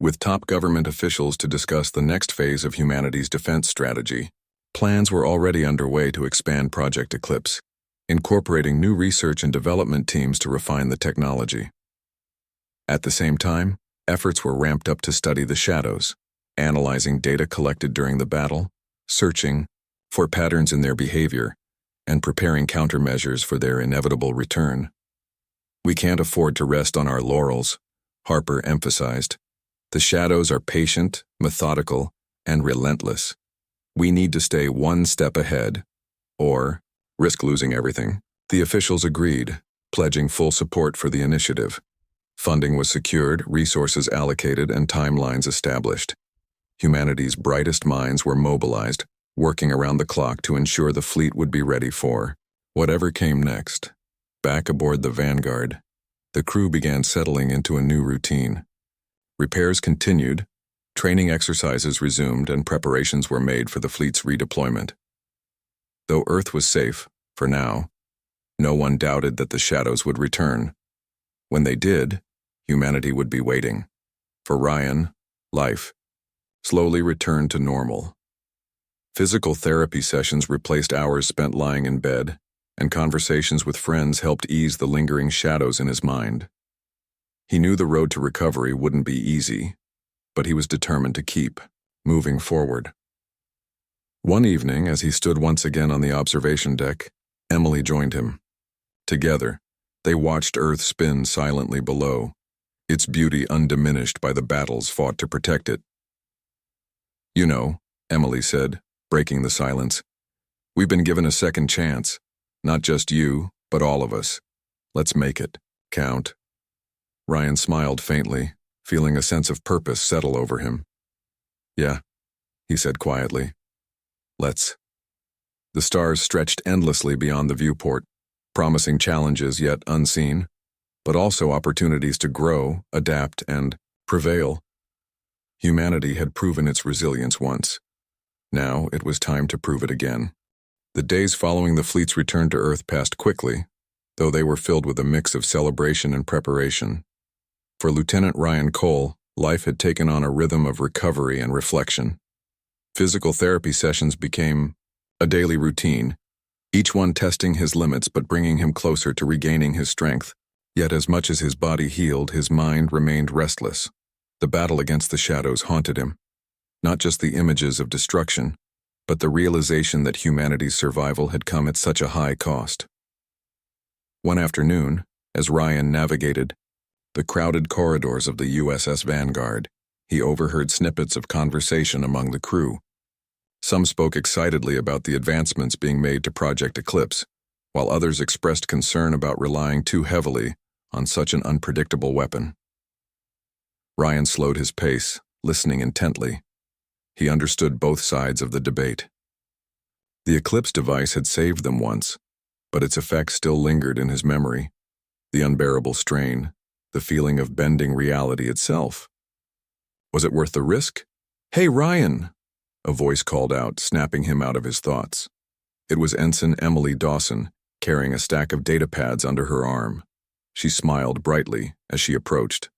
with top government officials to discuss the next phase of humanity's defense strategy. Plans were already underway to expand Project Eclipse, incorporating new research and development teams to refine the technology. At the same time, efforts were ramped up to study the shadows, analyzing data collected during the battle, searching for patterns in their behavior, and preparing countermeasures for their inevitable return. We can't afford to rest on our laurels, Harper emphasized. The shadows are patient, methodical, and relentless. We need to stay one step ahead, or risk losing everything. The officials agreed, pledging full support for the initiative. Funding was secured, resources allocated, and timelines established. Humanity's brightest minds were mobilized, working around the clock to ensure the fleet would be ready for whatever came next. Back aboard the Vanguard, the crew began settling into a new routine. Repairs continued, training exercises resumed, and preparations were made for the fleet's redeployment. Though Earth was safe, for now, no one doubted that the shadows would return. When they did, humanity would be waiting. For Ryan, life slowly returned to normal. Physical therapy sessions replaced hours spent lying in bed, and conversations with friends helped ease the lingering shadows in his mind. He knew the road to recovery wouldn't be easy, but he was determined to keep moving forward. One evening, as he stood once again on the observation deck, Emily joined him. Together, they watched Earth spin silently below, its beauty undiminished by the battles fought to protect it. You know, Emily said, breaking the silence, we've been given a second chance. Not just you, but all of us. Let's make it count. Ryan smiled faintly, feeling a sense of purpose settle over him. Yeah, he said quietly. Let's. The stars stretched endlessly beyond the viewport, promising challenges yet unseen, but also opportunities to grow, adapt, and prevail. Humanity had proven its resilience once. Now it was time to prove it again. The days following the fleet's return to Earth passed quickly, though they were filled with a mix of celebration and preparation. For Lieutenant Ryan Cole, life had taken on a rhythm of recovery and reflection. Physical therapy sessions became a daily routine, each one testing his limits but bringing him closer to regaining his strength. Yet as much as his body healed, his mind remained restless. The battle against the shadows haunted him. Not just the images of destruction, but the realization that humanity's survival had come at such a high cost. One afternoon, as Ryan navigated the crowded corridors of the USS Vanguard, he overheard snippets of conversation among the crew. Some spoke excitedly about the advancements being made to Project Eclipse, while others expressed concern about relying too heavily on such an unpredictable weapon. Ryan slowed his pace, listening intently. He understood both sides of the debate. The Eclipse device had saved them once, but its effects still lingered in his memory. The unbearable strain, the feeling of bending reality itself. Was it worth the risk? "Hey, Ryan!" a voice called out, snapping him out of his thoughts. It was Ensign Emily Dawson, carrying a stack of data pads under her arm. She smiled brightly as she approached.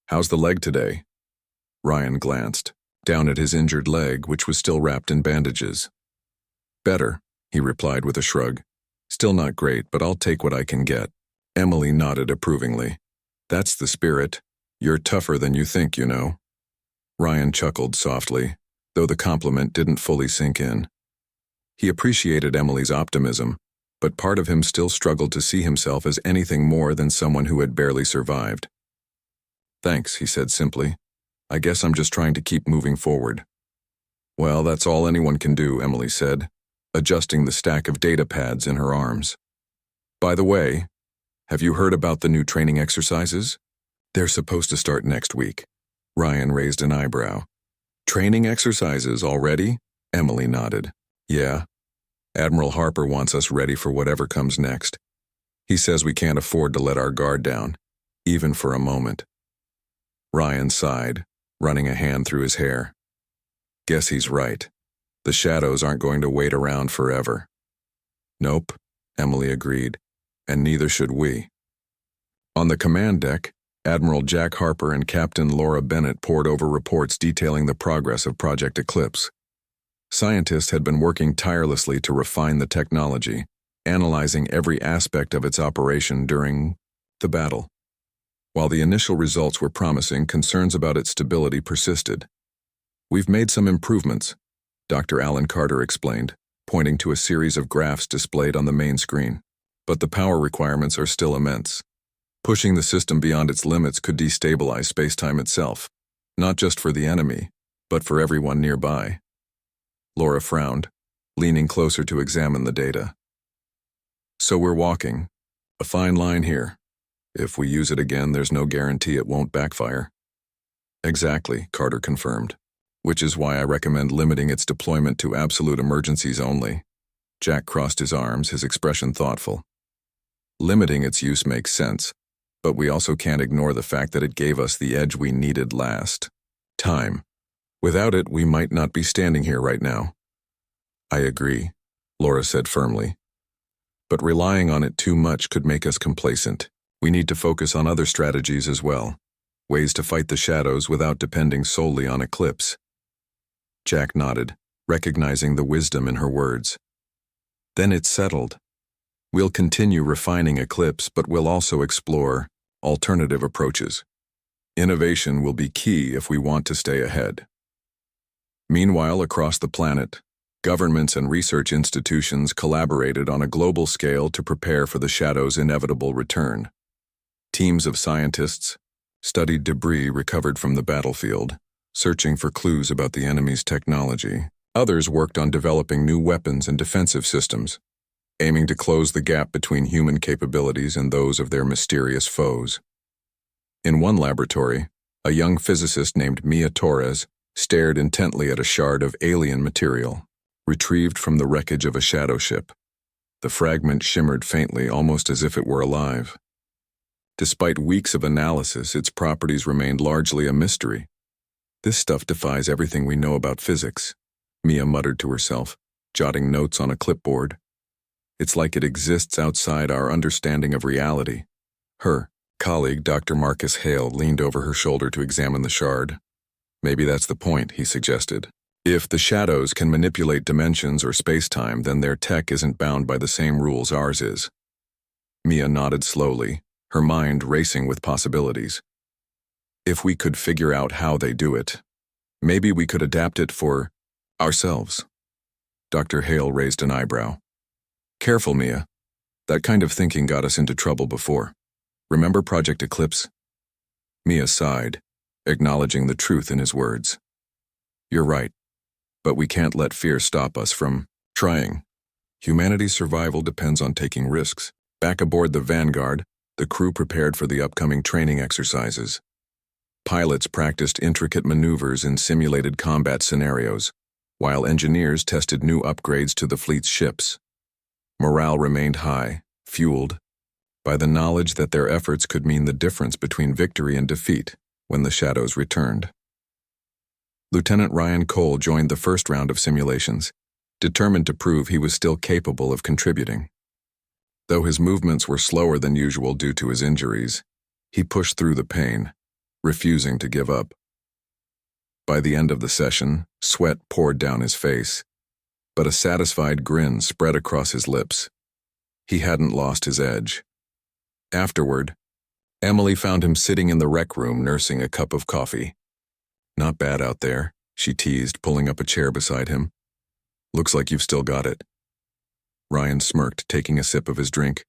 "How's the leg today?" Ryan glanced down at his injured leg, which was still wrapped in bandages. "Better," he replied with a shrug. "Still not great, but I'll take what I can get." Emily nodded approvingly. "That's the spirit. You're tougher than you think, you know." Ryan chuckled softly, though the compliment didn't fully sink in. He appreciated Emily's optimism, but part of him still struggled to see himself as anything more than someone who had barely survived. "Thanks," he said simply. "I guess I'm just trying to keep moving forward." "Well, that's all anyone can do," Emily said. adjusting the stack of data pads in her arms. By the way, have you heard about the new training exercises? They're supposed to start next week. Ryan raised an eyebrow. Training exercises already? Emily nodded. Yeah. Admiral Harper wants us ready for whatever comes next. He says we can't afford to let our guard down, even for a moment. Ryan sighed, running a hand through his hair. Guess he's right. The shadows aren't going to wait around forever. Nope, Emily agreed, and neither should we. On the command deck, Admiral Jack Harper and Captain Laura Bennett pored over reports detailing the progress of Project Eclipse. Scientists had been working tirelessly to refine the technology, analyzing every aspect of its operation during the battle. While the initial results were promising, concerns about its stability persisted. We've made some improvements, Dr. Alan Carter explained, pointing to a series of graphs displayed on the main screen. But the power requirements are still immense. Pushing the system beyond its limits could destabilize space-time itself, not just for the enemy, but for everyone nearby. Laura frowned, leaning closer to examine the data. So we're walking a fine line here. If we use it again, there's no guarantee it won't backfire. Exactly, Carter confirmed, which is why I recommend limiting its deployment to absolute emergencies only. Jack crossed his arms, his expression thoughtful. Limiting its use makes sense, but we also can't ignore the fact that it gave us the edge we needed last time. Without it, we might not be standing here right now. I agree, Laura said firmly. But relying on it too much could make us complacent. We need to focus on other strategies as well, ways to fight the shadows without depending solely on Eclipse. Jack nodded, recognizing the wisdom in her words. Then it's settled. We'll continue refining Eclipse, but we'll also explore alternative approaches. Innovation will be key if we want to stay ahead. Meanwhile, across the planet, governments and research institutions collaborated on a global scale to prepare for the Shadow's inevitable return. Teams of scientists studied debris recovered from the battlefield, searching for clues about the enemy's technology. Others worked on developing new weapons and defensive systems, aiming to close the gap between human capabilities and those of their mysterious foes. In one laboratory, a young physicist named Mia Torres stared intently at a shard of alien material, retrieved from the wreckage of a shadow ship. The fragment shimmered faintly, almost as if it were alive. Despite weeks of analysis, its properties remained largely a mystery. This stuff defies everything we know about physics, Mia muttered to herself, jotting notes on a clipboard. It's like it exists outside our understanding of reality. Her colleague, Dr. Marcus Hale, leaned over her shoulder to examine the shard. Maybe that's the point, he suggested. If the shadows can manipulate dimensions or space-time, then their tech isn't bound by the same rules ours is. Mia nodded slowly, her mind racing with possibilities. If we could figure out how they do it, maybe we could adapt it for ourselves. Dr. Hale raised an eyebrow. Careful, Mia. That kind of thinking got us into trouble before. Remember Project Eclipse? Mia sighed, acknowledging the truth in his words. You're right, but we can't let fear stop us from trying. Humanity's survival depends on taking risks. Back aboard the Vanguard, the crew prepared for the upcoming training exercises. Pilots practiced intricate maneuvers in simulated combat scenarios, while engineers tested new upgrades to the fleet's ships. Morale remained high, fueled by the knowledge that their efforts could mean the difference between victory and defeat when the shadows returned. Lieutenant Ryan Cole joined the first round of simulations, determined to prove he was still capable of contributing. Though his movements were slower than usual due to his injuries, he pushed through the pain, refusing to give up. By the end of the session, sweat poured down his face, but a satisfied grin spread across his lips. He hadn't lost his edge. Afterward, Emily found him sitting in the rec room nursing a cup of coffee. Not bad out there, she teased, pulling up a chair beside him. Looks like you've still got it. Ryan smirked, taking a sip of his drink.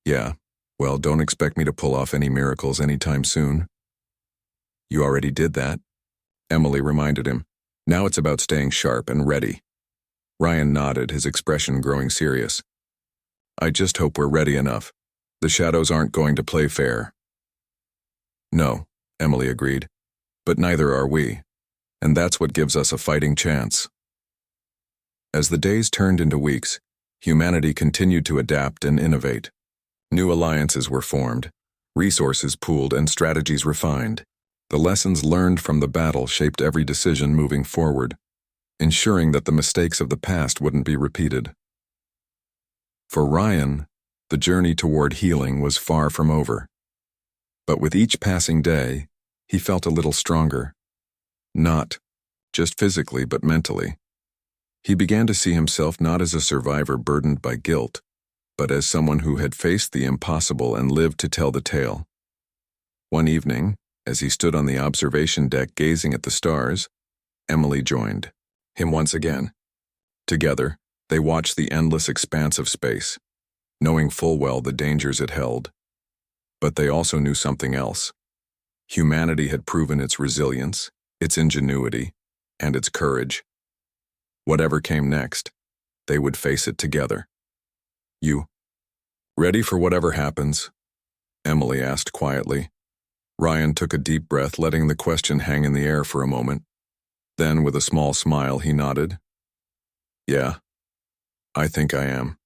Yeah, well, don't expect me to pull off any miracles anytime soon. You already did that, Emily reminded him. Now it's about staying sharp and ready. Ryan nodded, his expression growing serious. I just hope we're ready enough. The shadows aren't going to play fair. No, Emily agreed, but neither are we, and that's what gives us a fighting chance. As the days turned into weeks, humanity continued to adapt and innovate. New alliances were formed, resources pooled, and strategies refined. The lessons learned from the battle shaped every decision moving forward, ensuring that the mistakes of the past wouldn't be repeated. For Ryan, the journey toward healing was far from over. But with each passing day, he felt a little stronger. Not just physically, but mentally. He began to see himself not as a survivor burdened by guilt, but as someone who had faced the impossible and lived to tell the tale. One evening, as he stood on the observation deck gazing at the stars, Emily joined him once again. Together, they watched the endless expanse of space, knowing full well the dangers it held. But they also knew something else. Humanity had proven its resilience, its ingenuity, and its courage. Whatever came next, they would face it together. You ready for whatever happens? Emily asked quietly. Ryan took a deep breath, letting the question hang in the air for a moment. Then, with a small smile, he nodded. Yeah, I think I am.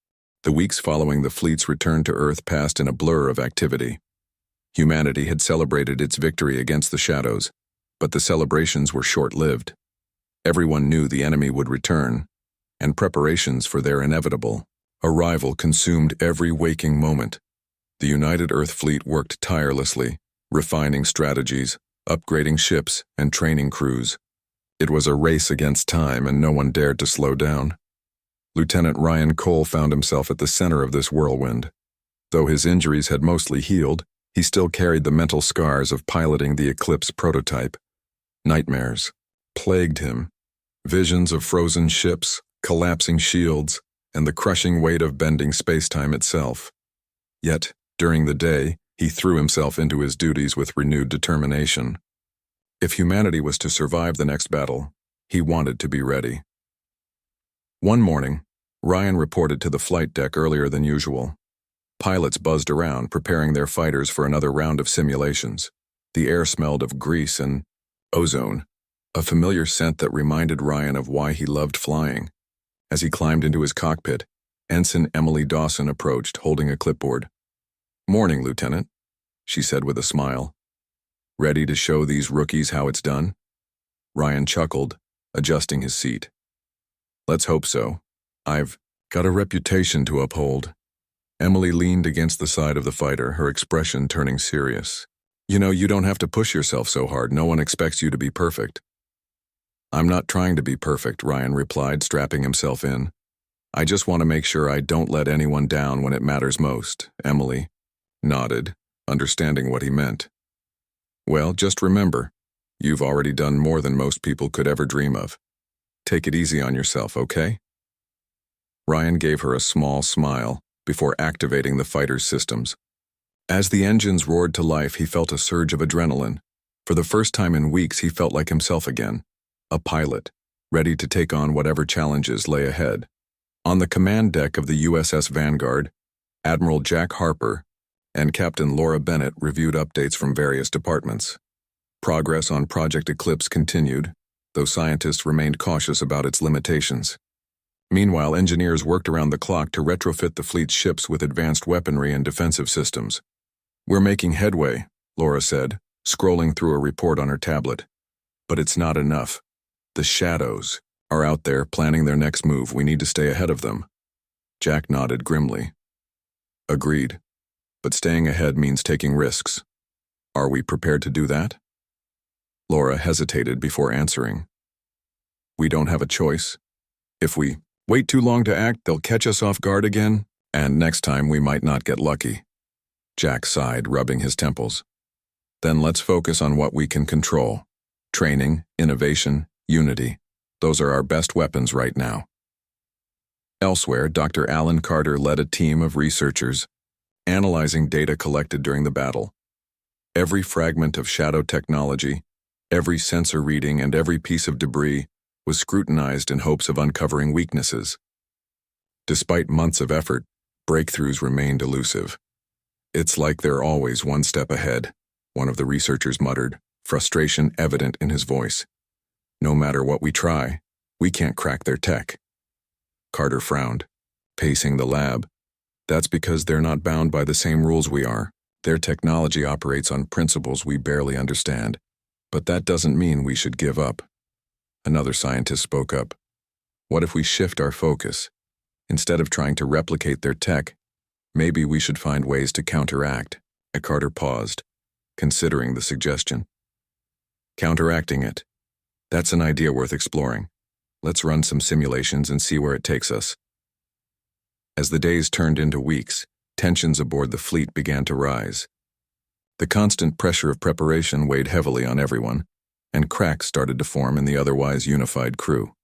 The weeks following the fleet's return to Earth passed in a blur of activity. Humanity had celebrated its victory against the shadows, but the celebrations were short-lived. Everyone knew the enemy would return, and preparations for their inevitable arrival consumed every waking moment. The United Earth Fleet worked tirelessly, refining strategies, upgrading ships, and training crews. It was a race against time, and no one dared to slow down. Lieutenant Ryan Cole found himself at the center of this whirlwind. Though his injuries had mostly healed, he still carried the mental scars of piloting the Eclipse prototype. Nightmares plagued him. Visions of frozen ships, collapsing shields, and the crushing weight of bending space-time itself. Yet, during the day, he threw himself into his duties with renewed determination. If humanity was to survive the next battle, he wanted to be ready. One morning, Ryan reported to the flight deck earlier than usual. Pilots buzzed around, preparing their fighters for another round of simulations. The air smelled of grease and ozone, a familiar scent that reminded Ryan of why he loved flying. As he climbed into his cockpit, Ensign Emily Dawson approached, holding a clipboard. "Morning, Lieutenant," she said with a smile. "Ready to show these rookies how it's done?" Ryan chuckled, adjusting his seat. "Let's hope so. I've got a reputation to uphold." Emily leaned against the side of the fighter, her expression turning serious. "You know, you don't have to push yourself so hard. No one expects you to be perfect." "I'm not trying to be perfect," Ryan replied, strapping himself in. "I just want to make sure I don't let anyone down when it matters most." Emily nodded, understanding what he meant. "Well, just remember, you've already done more than most people could ever dream of. Take it easy on yourself, okay?" Ryan gave her a small smile before activating the fighter's systems. As the engines roared to life, he felt a surge of adrenaline. For the first time in weeks, he felt like himself again, a pilot, ready to take on whatever challenges lay ahead. On the command deck of the USS Vanguard, Admiral Jack Harper and Captain Laura Bennett reviewed updates from various departments. Progress on Project Eclipse continued, though scientists remained cautious about its limitations. Meanwhile, engineers worked around the clock to retrofit the fleet's ships with advanced weaponry and defensive systems. "We're making headway," Laura said, scrolling through a report on her tablet. "But it's not enough. The shadows are out there planning their next move. We need to stay ahead of them." Jack nodded grimly. "Agreed. But staying ahead means taking risks. Are we prepared to do that?" Laura hesitated before answering. "We don't have a choice. If we wait too long to act, they'll catch us off guard again, and next time we might not get lucky." Jack sighed, rubbing his temples. "Then let's focus on what we can control. Training, innovation, unity. Those are our best weapons right now." Elsewhere, Dr. Alan Carter led a team of researchers, analyzing data collected during the battle. Every fragment of shadow technology, every sensor reading, and every piece of debris was scrutinized in hopes of uncovering weaknesses. Despite months of effort, breakthroughs remained elusive. "It's like they're always one step ahead," one of the researchers muttered, frustration evident in his voice. "No matter what we try, we can't crack their tech." Carter frowned, pacing the lab. "That's because they're not bound by the same rules we are. Their technology operates on principles we barely understand. But that doesn't mean we should give up." Another scientist spoke up. "What if we shift our focus? Instead of trying to replicate their tech, maybe we should find ways to counteract." Carter paused, considering the suggestion. "Counteracting it. That's an idea worth exploring. Let's run some simulations and see where it takes us." As the days turned into weeks, tensions aboard the fleet began to rise. The constant pressure of preparation weighed heavily on everyone, and cracks started to form in the otherwise unified crew.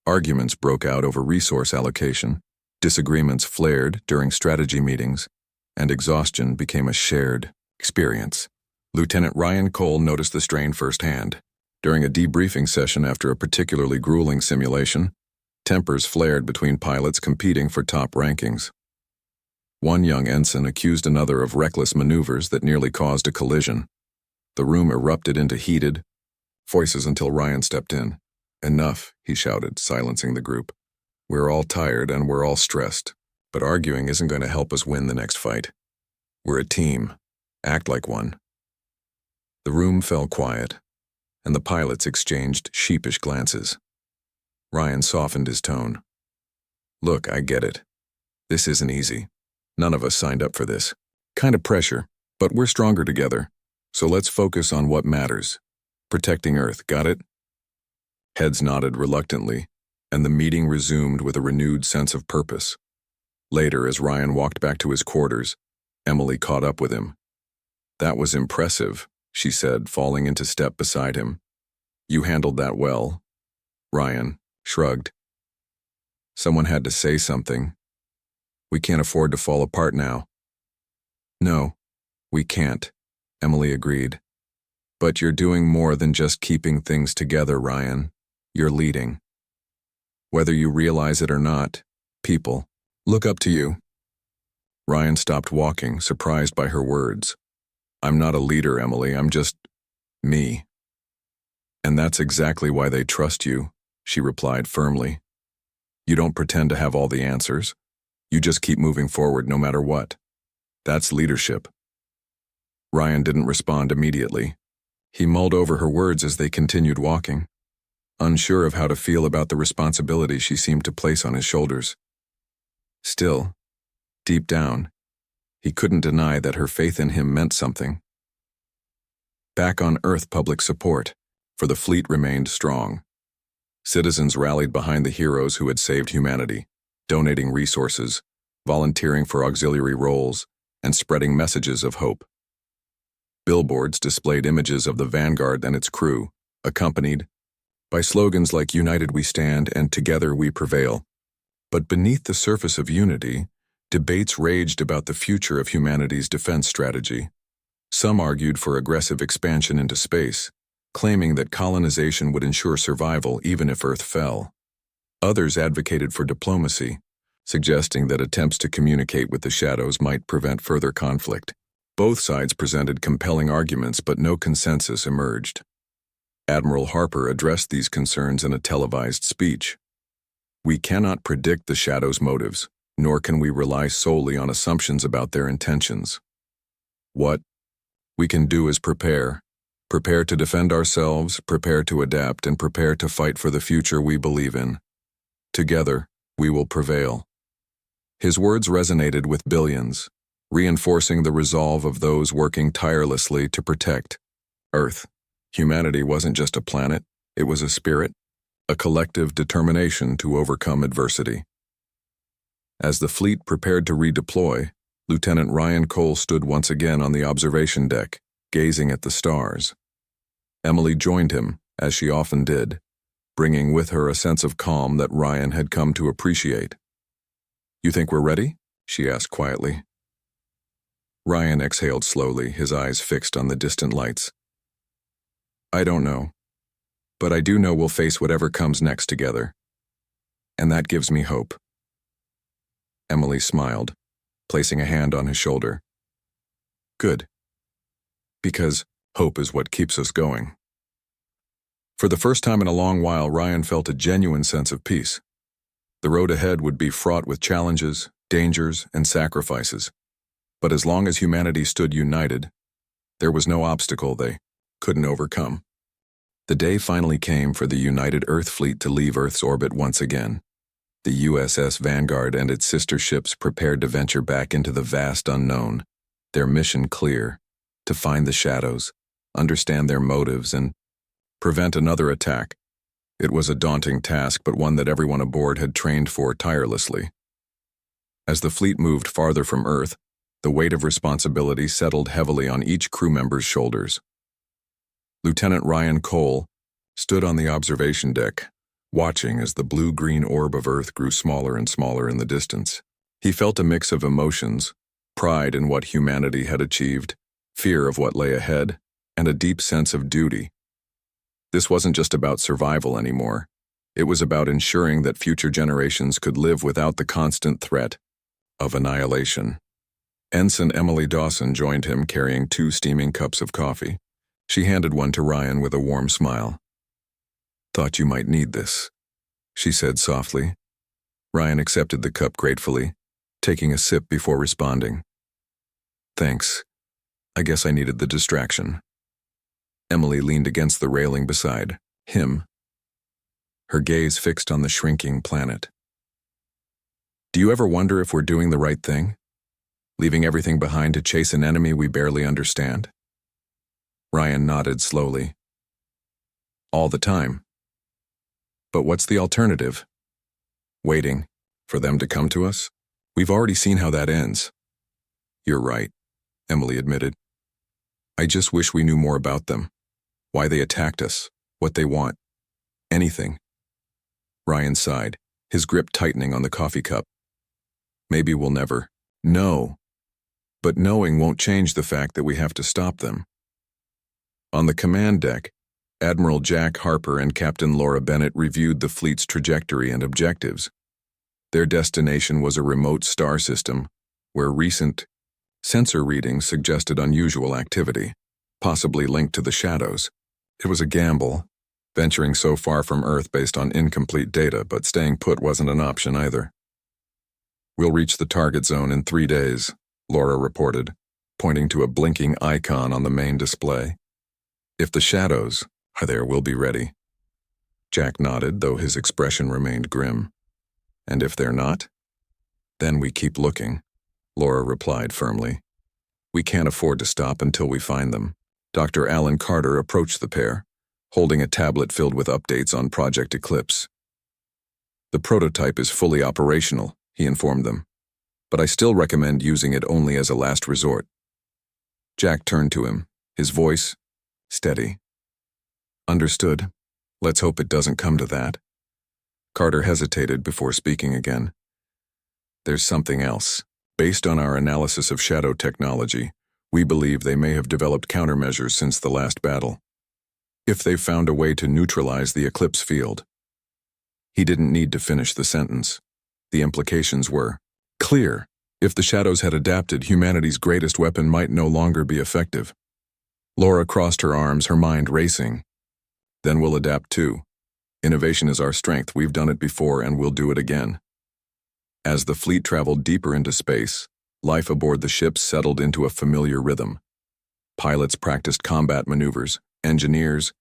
Arguments broke out over resource allocation, disagreements flared during strategy meetings, and exhaustion became a shared experience. Lieutenant Ryan Cole noticed the strain firsthand. During a debriefing session after a particularly grueling simulation, tempers flared between pilots competing for top rankings. One young ensign accused another of reckless maneuvers that nearly caused a collision. The room erupted into heated voices until Ryan stepped in. "Enough," he shouted, silencing the group. "We're all tired and we're all stressed, but arguing isn't going to help us win the next fight. We're a team. Act like one." The room fell quiet, and the pilots exchanged sheepish glances. Ryan softened his tone. "Look, I get it. This isn't easy. None of us signed up for this. Kind of pressure, but we're stronger together. So let's focus on what matters. Protecting Earth, got it?" Heads nodded reluctantly, and the meeting resumed with a renewed sense of purpose. Later, as Ryan walked back to his quarters, Emily caught up with him. "That was impressive," she said, falling into step beside him. "You handled that well." Ryan shrugged. "Someone had to say something. We can't afford to fall apart now." "No, we can't," Emily agreed. "But you're doing more than just keeping things together, Ryan. You're leading. Whether you realize it or not, people look up to you." Ryan stopped walking, surprised by her words. "I'm not a leader, Emily. I'm just me." "And that's exactly why they trust you," she replied firmly. "You don't pretend to have all the answers. You just keep moving forward no matter what. That's leadership." Ryan didn't respond immediately. He mulled over her words as they continued walking, unsure of how to feel about the responsibility she seemed to place on his shoulders. Still, deep down, he couldn't deny that her faith in him meant something. Back on Earth, public support for the fleet remained strong. Citizens rallied behind the heroes who had saved humanity, donating resources, volunteering for auxiliary roles, and spreading messages of hope. Billboards displayed images of the Vanguard and its crew, accompanied by slogans like "United we stand" and "Together we prevail." But beneath the surface of unity, debates raged about the future of humanity's defense strategy. Some argued for aggressive expansion into space, claiming that colonization would ensure survival even if Earth fell. Others advocated for diplomacy, suggesting that attempts to communicate with the shadows might prevent further conflict. Both sides presented compelling arguments, but no consensus emerged. Admiral Harper addressed these concerns in a televised speech. "We cannot predict the shadows' motives, nor can we rely solely on assumptions about their intentions. What we can do is prepare to defend ourselves, prepare to adapt, and prepare to fight for the future we believe in. Together, we will prevail." His words resonated with billions, reinforcing the resolve of those working tirelessly to protect Earth. Humanity wasn't just a planet, it was a spirit, a collective determination to overcome adversity. As the fleet prepared to redeploy, Lieutenant Ryan Cole stood once again on the observation deck, gazing at the stars. Emily joined him, as she often did, bringing with her a sense of calm that Ryan had come to appreciate. "You think we're ready?" she asked quietly. Ryan exhaled slowly, his eyes fixed on the distant lights. "I don't know. But I do know we'll face whatever comes next together. And that gives me hope. Emily smiled, placing a hand on his shoulder. Good. Because hope is what keeps us going. For the first time in a long while, Ryan felt a genuine sense of peace. The road ahead would be fraught with challenges, dangers, and sacrifices. But as long as humanity stood united, there was no obstacle they couldn't overcome. The day finally came for the United Earth Fleet to leave Earth's orbit once again. The USS Vanguard and its sister ships prepared to venture back into the vast unknown, their mission clear: to find the shadows, understand their motives, and prevent another attack. It was a daunting task, but one that everyone aboard had trained for tirelessly. As the fleet moved farther from Earth, the weight of responsibility settled heavily on each crew member's shoulders. Lieutenant Ryan Cole stood on the observation deck, watching as the blue-green orb of Earth grew smaller and smaller in the distance. He felt a mix of emotions: pride in what humanity had achieved, fear of what lay ahead, and a deep sense of duty. This wasn't just about survival anymore. It was about ensuring that future generations could live without the constant threat of annihilation. Ensign Emily Dawson joined him, carrying 2 steaming cups of coffee. She handed one to Ryan with a warm smile. "Thought you might need this," she said softly. Ryan accepted the cup gratefully, taking a sip before responding. "Thanks. I guess I needed the distraction." Emily leaned against the railing beside him, her gaze fixed on the shrinking planet. "Do you ever wonder if we're doing the right thing? Leaving everything behind to chase an enemy we barely understand?" Ryan nodded slowly. "All the time. But what's the alternative? Waiting for them to come to us? We've already seen how that ends." "You're right," Emily admitted. "I just wish we knew more about them. Why they attacked us, what they want, anything." Ryan sighed, his grip tightening on the coffee cup. "Maybe we'll never know. But knowing won't change the fact that we have to stop them." On the command deck, Admiral Jack Harper and Captain Laura Bennett reviewed the fleet's trajectory and objectives. Their destination was a remote star system where recent sensor readings suggested unusual activity, possibly linked to the shadows. It was a gamble, venturing so far from Earth based on incomplete data, but staying put wasn't an option either. "We'll reach the target zone in 3 days, Laura reported, pointing to a blinking icon on the main display. "If the shadows are there, we'll be ready." Jack nodded, though his expression remained grim. "And if they're not? Then we keep looking," Laura replied firmly. "We can't afford to stop until we find them." Dr. Alan Carter approached the pair, holding a tablet filled with updates on Project Eclipse. "The prototype is fully operational," he informed them, "but I still recommend using it only as a last resort." Jack turned to him, his voice steady. "Understood. Let's hope it doesn't come to that." Carter hesitated before speaking again. "There's something else. Based on our analysis of shadow technology, we believe they may have developed countermeasures since the last battle. If they found a way to neutralize the eclipse field." He didn't need to finish the sentence. The implications were clear. If the shadows had adapted, humanity's greatest weapon might no longer be effective. Laura crossed her arms, her mind racing. "Then we'll adapt too. Innovation is our strength. We've done it before and we'll do it again." As the fleet traveled deeper into space, life aboard the ships settled into a familiar rhythm. Pilots practiced combat maneuvers, engineers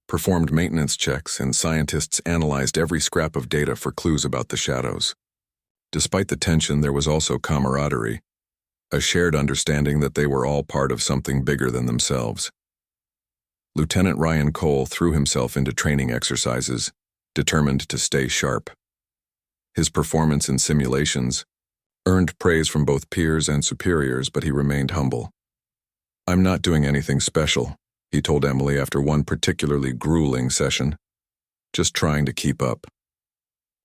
performed maintenance checks, and scientists analyzed every scrap of data for clues about the shadows. Despite the tension, there was also camaraderie, a shared understanding that they were all part of something bigger than themselves. Lieutenant Ryan Cole threw himself into training exercises, determined to stay sharp. His performance in simulations earned praise from both peers and superiors, but he remained humble. "I'm not doing anything special," he told Emily after one particularly grueling session. "Just trying to keep up."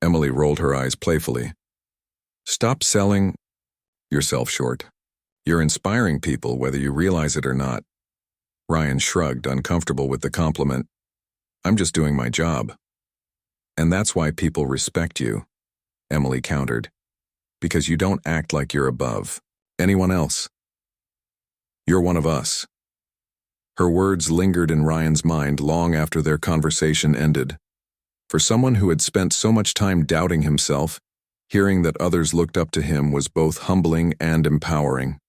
Emily rolled her eyes playfully. "Stop selling yourself short. You're inspiring people whether you realize it or not." Ryan shrugged, uncomfortable with the compliment. I'm just doing my job. And that's why people respect you, Emily countered. Because you don't act like you're above anyone else. You're one of us. Her words lingered in Ryan's mind long after their conversation ended. For someone who had spent so much time doubting himself, hearing that others looked up to him was both humbling and empowering.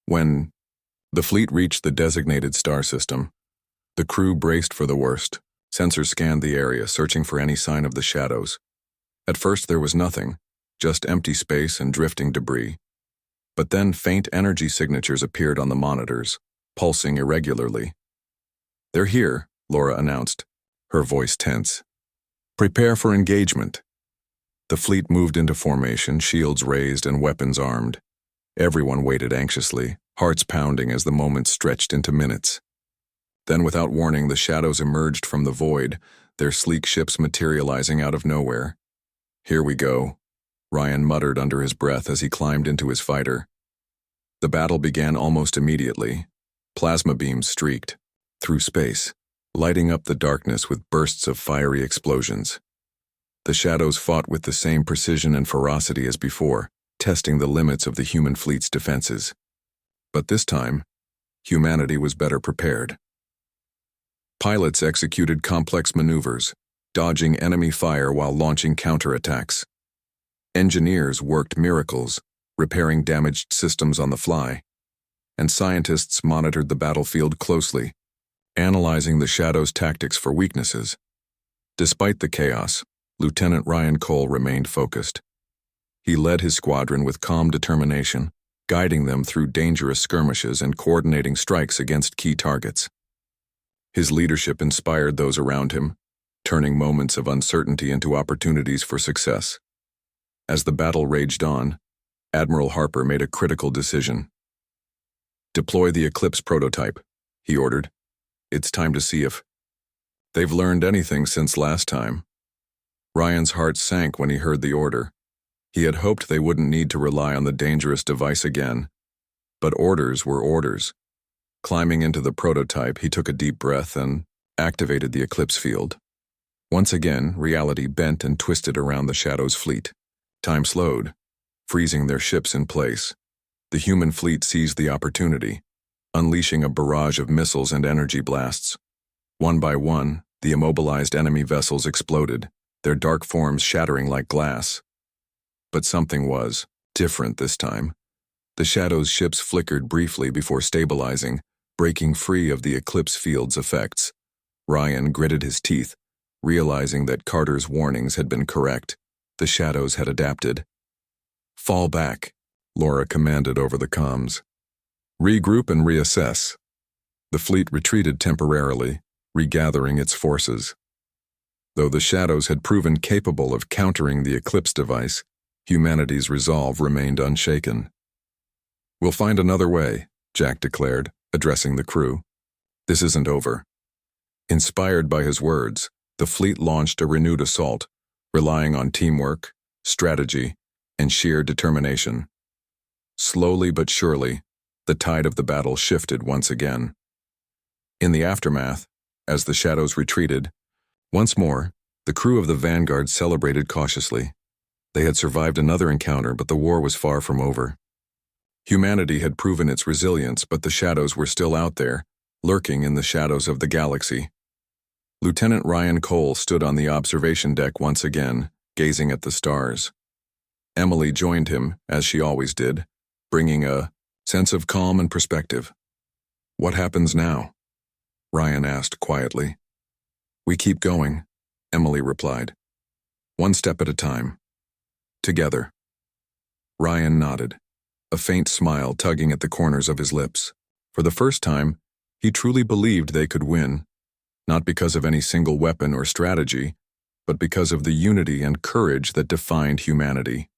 When the fleet reached the designated star system, the crew braced for the worst. Sensors scanned the area, searching for any sign of the shadows. At first there was nothing, just empty space and drifting debris. But then faint energy signatures appeared on the monitors, pulsing irregularly. "They're here," Laura announced, her voice tense. "Prepare for engagement." The fleet moved into formation, shields raised and weapons armed. Everyone waited anxiously, hearts pounding as the moment stretched into minutes. Then, without warning, the shadows emerged from the void, their sleek ships materializing out of nowhere. "Here we go," Ryan muttered under his breath as he climbed into his fighter. The battle began almost immediately. Plasma beams streaked through space, lighting up the darkness with bursts of fiery explosions. The shadows fought with the same precision and ferocity as before, testing the limits of the human fleet's defenses. But this time, humanity was better prepared. Pilots executed complex maneuvers, dodging enemy fire while launching counterattacks. Engineers worked miracles, repairing damaged systems on the fly. And scientists monitored the battlefield closely, analyzing the shadows' tactics for weaknesses. Despite the chaos, Lieutenant Ryan Cole remained focused. He led his squadron with calm determination, guiding them through dangerous skirmishes and coordinating strikes against key targets. His leadership inspired those around him, turning moments of uncertainty into opportunities for success. As the battle raged on, Admiral Harper made a critical decision. "Deploy the Eclipse prototype," he ordered. "It's time to see if they've learned anything since last time." Ryan's heart sank when he heard the order. He had hoped they wouldn't need to rely on the dangerous device again. But orders were orders. Climbing into the prototype, he took a deep breath and activated the Eclipse field. Once again, reality bent and twisted around the Shadow's fleet. Time slowed, freezing their ships in place. The human fleet seized the opportunity, unleashing a barrage of missiles and energy blasts. One by one, the immobilized enemy vessels exploded, their dark forms shattering like glass. But something was different this time. The Shadow's ships flickered briefly before stabilizing, breaking free of the Eclipse field's effects. Ryan gritted his teeth, realizing that Carter's warnings had been correct. The Shadows had adapted. "Fall back," Laura commanded over the comms. "Regroup and reassess." The fleet retreated temporarily, regathering its forces. Though the Shadows had proven capable of countering the Eclipse device, humanity's resolve remained unshaken. "We'll find another way," Jack declared, addressing the crew. "This isn't over." Inspired by his words, the fleet launched a renewed assault, relying on teamwork, strategy, and sheer determination. Slowly but surely, the tide of the battle shifted once again. In the aftermath, as the Shadows retreated, once more, the crew of the Vanguard celebrated cautiously. They had survived another encounter, but the war was far from over. Humanity had proven its resilience, but the Shadows were still out there, lurking in the shadows of the galaxy. Lieutenant Ryan Cole stood on the observation deck once again, gazing at the stars. Emily joined him, as she always did, bringing a sense of calm and perspective. "What happens now?" Ryan asked quietly. "We keep going," Emily replied. "One step at a time. Together." Ryan nodded, a faint smile tugging at the corners of his lips. For the first time, he truly believed they could win, not because of any single weapon or strategy, but because of the unity and courage that defined humanity.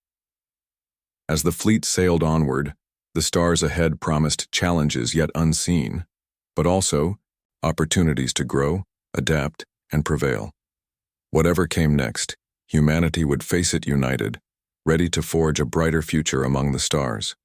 As the fleet sailed onward, the stars ahead promised challenges yet unseen, but also opportunities to grow, adapt, and prevail. Whatever came next, humanity would face it united, ready to forge a brighter future among the stars.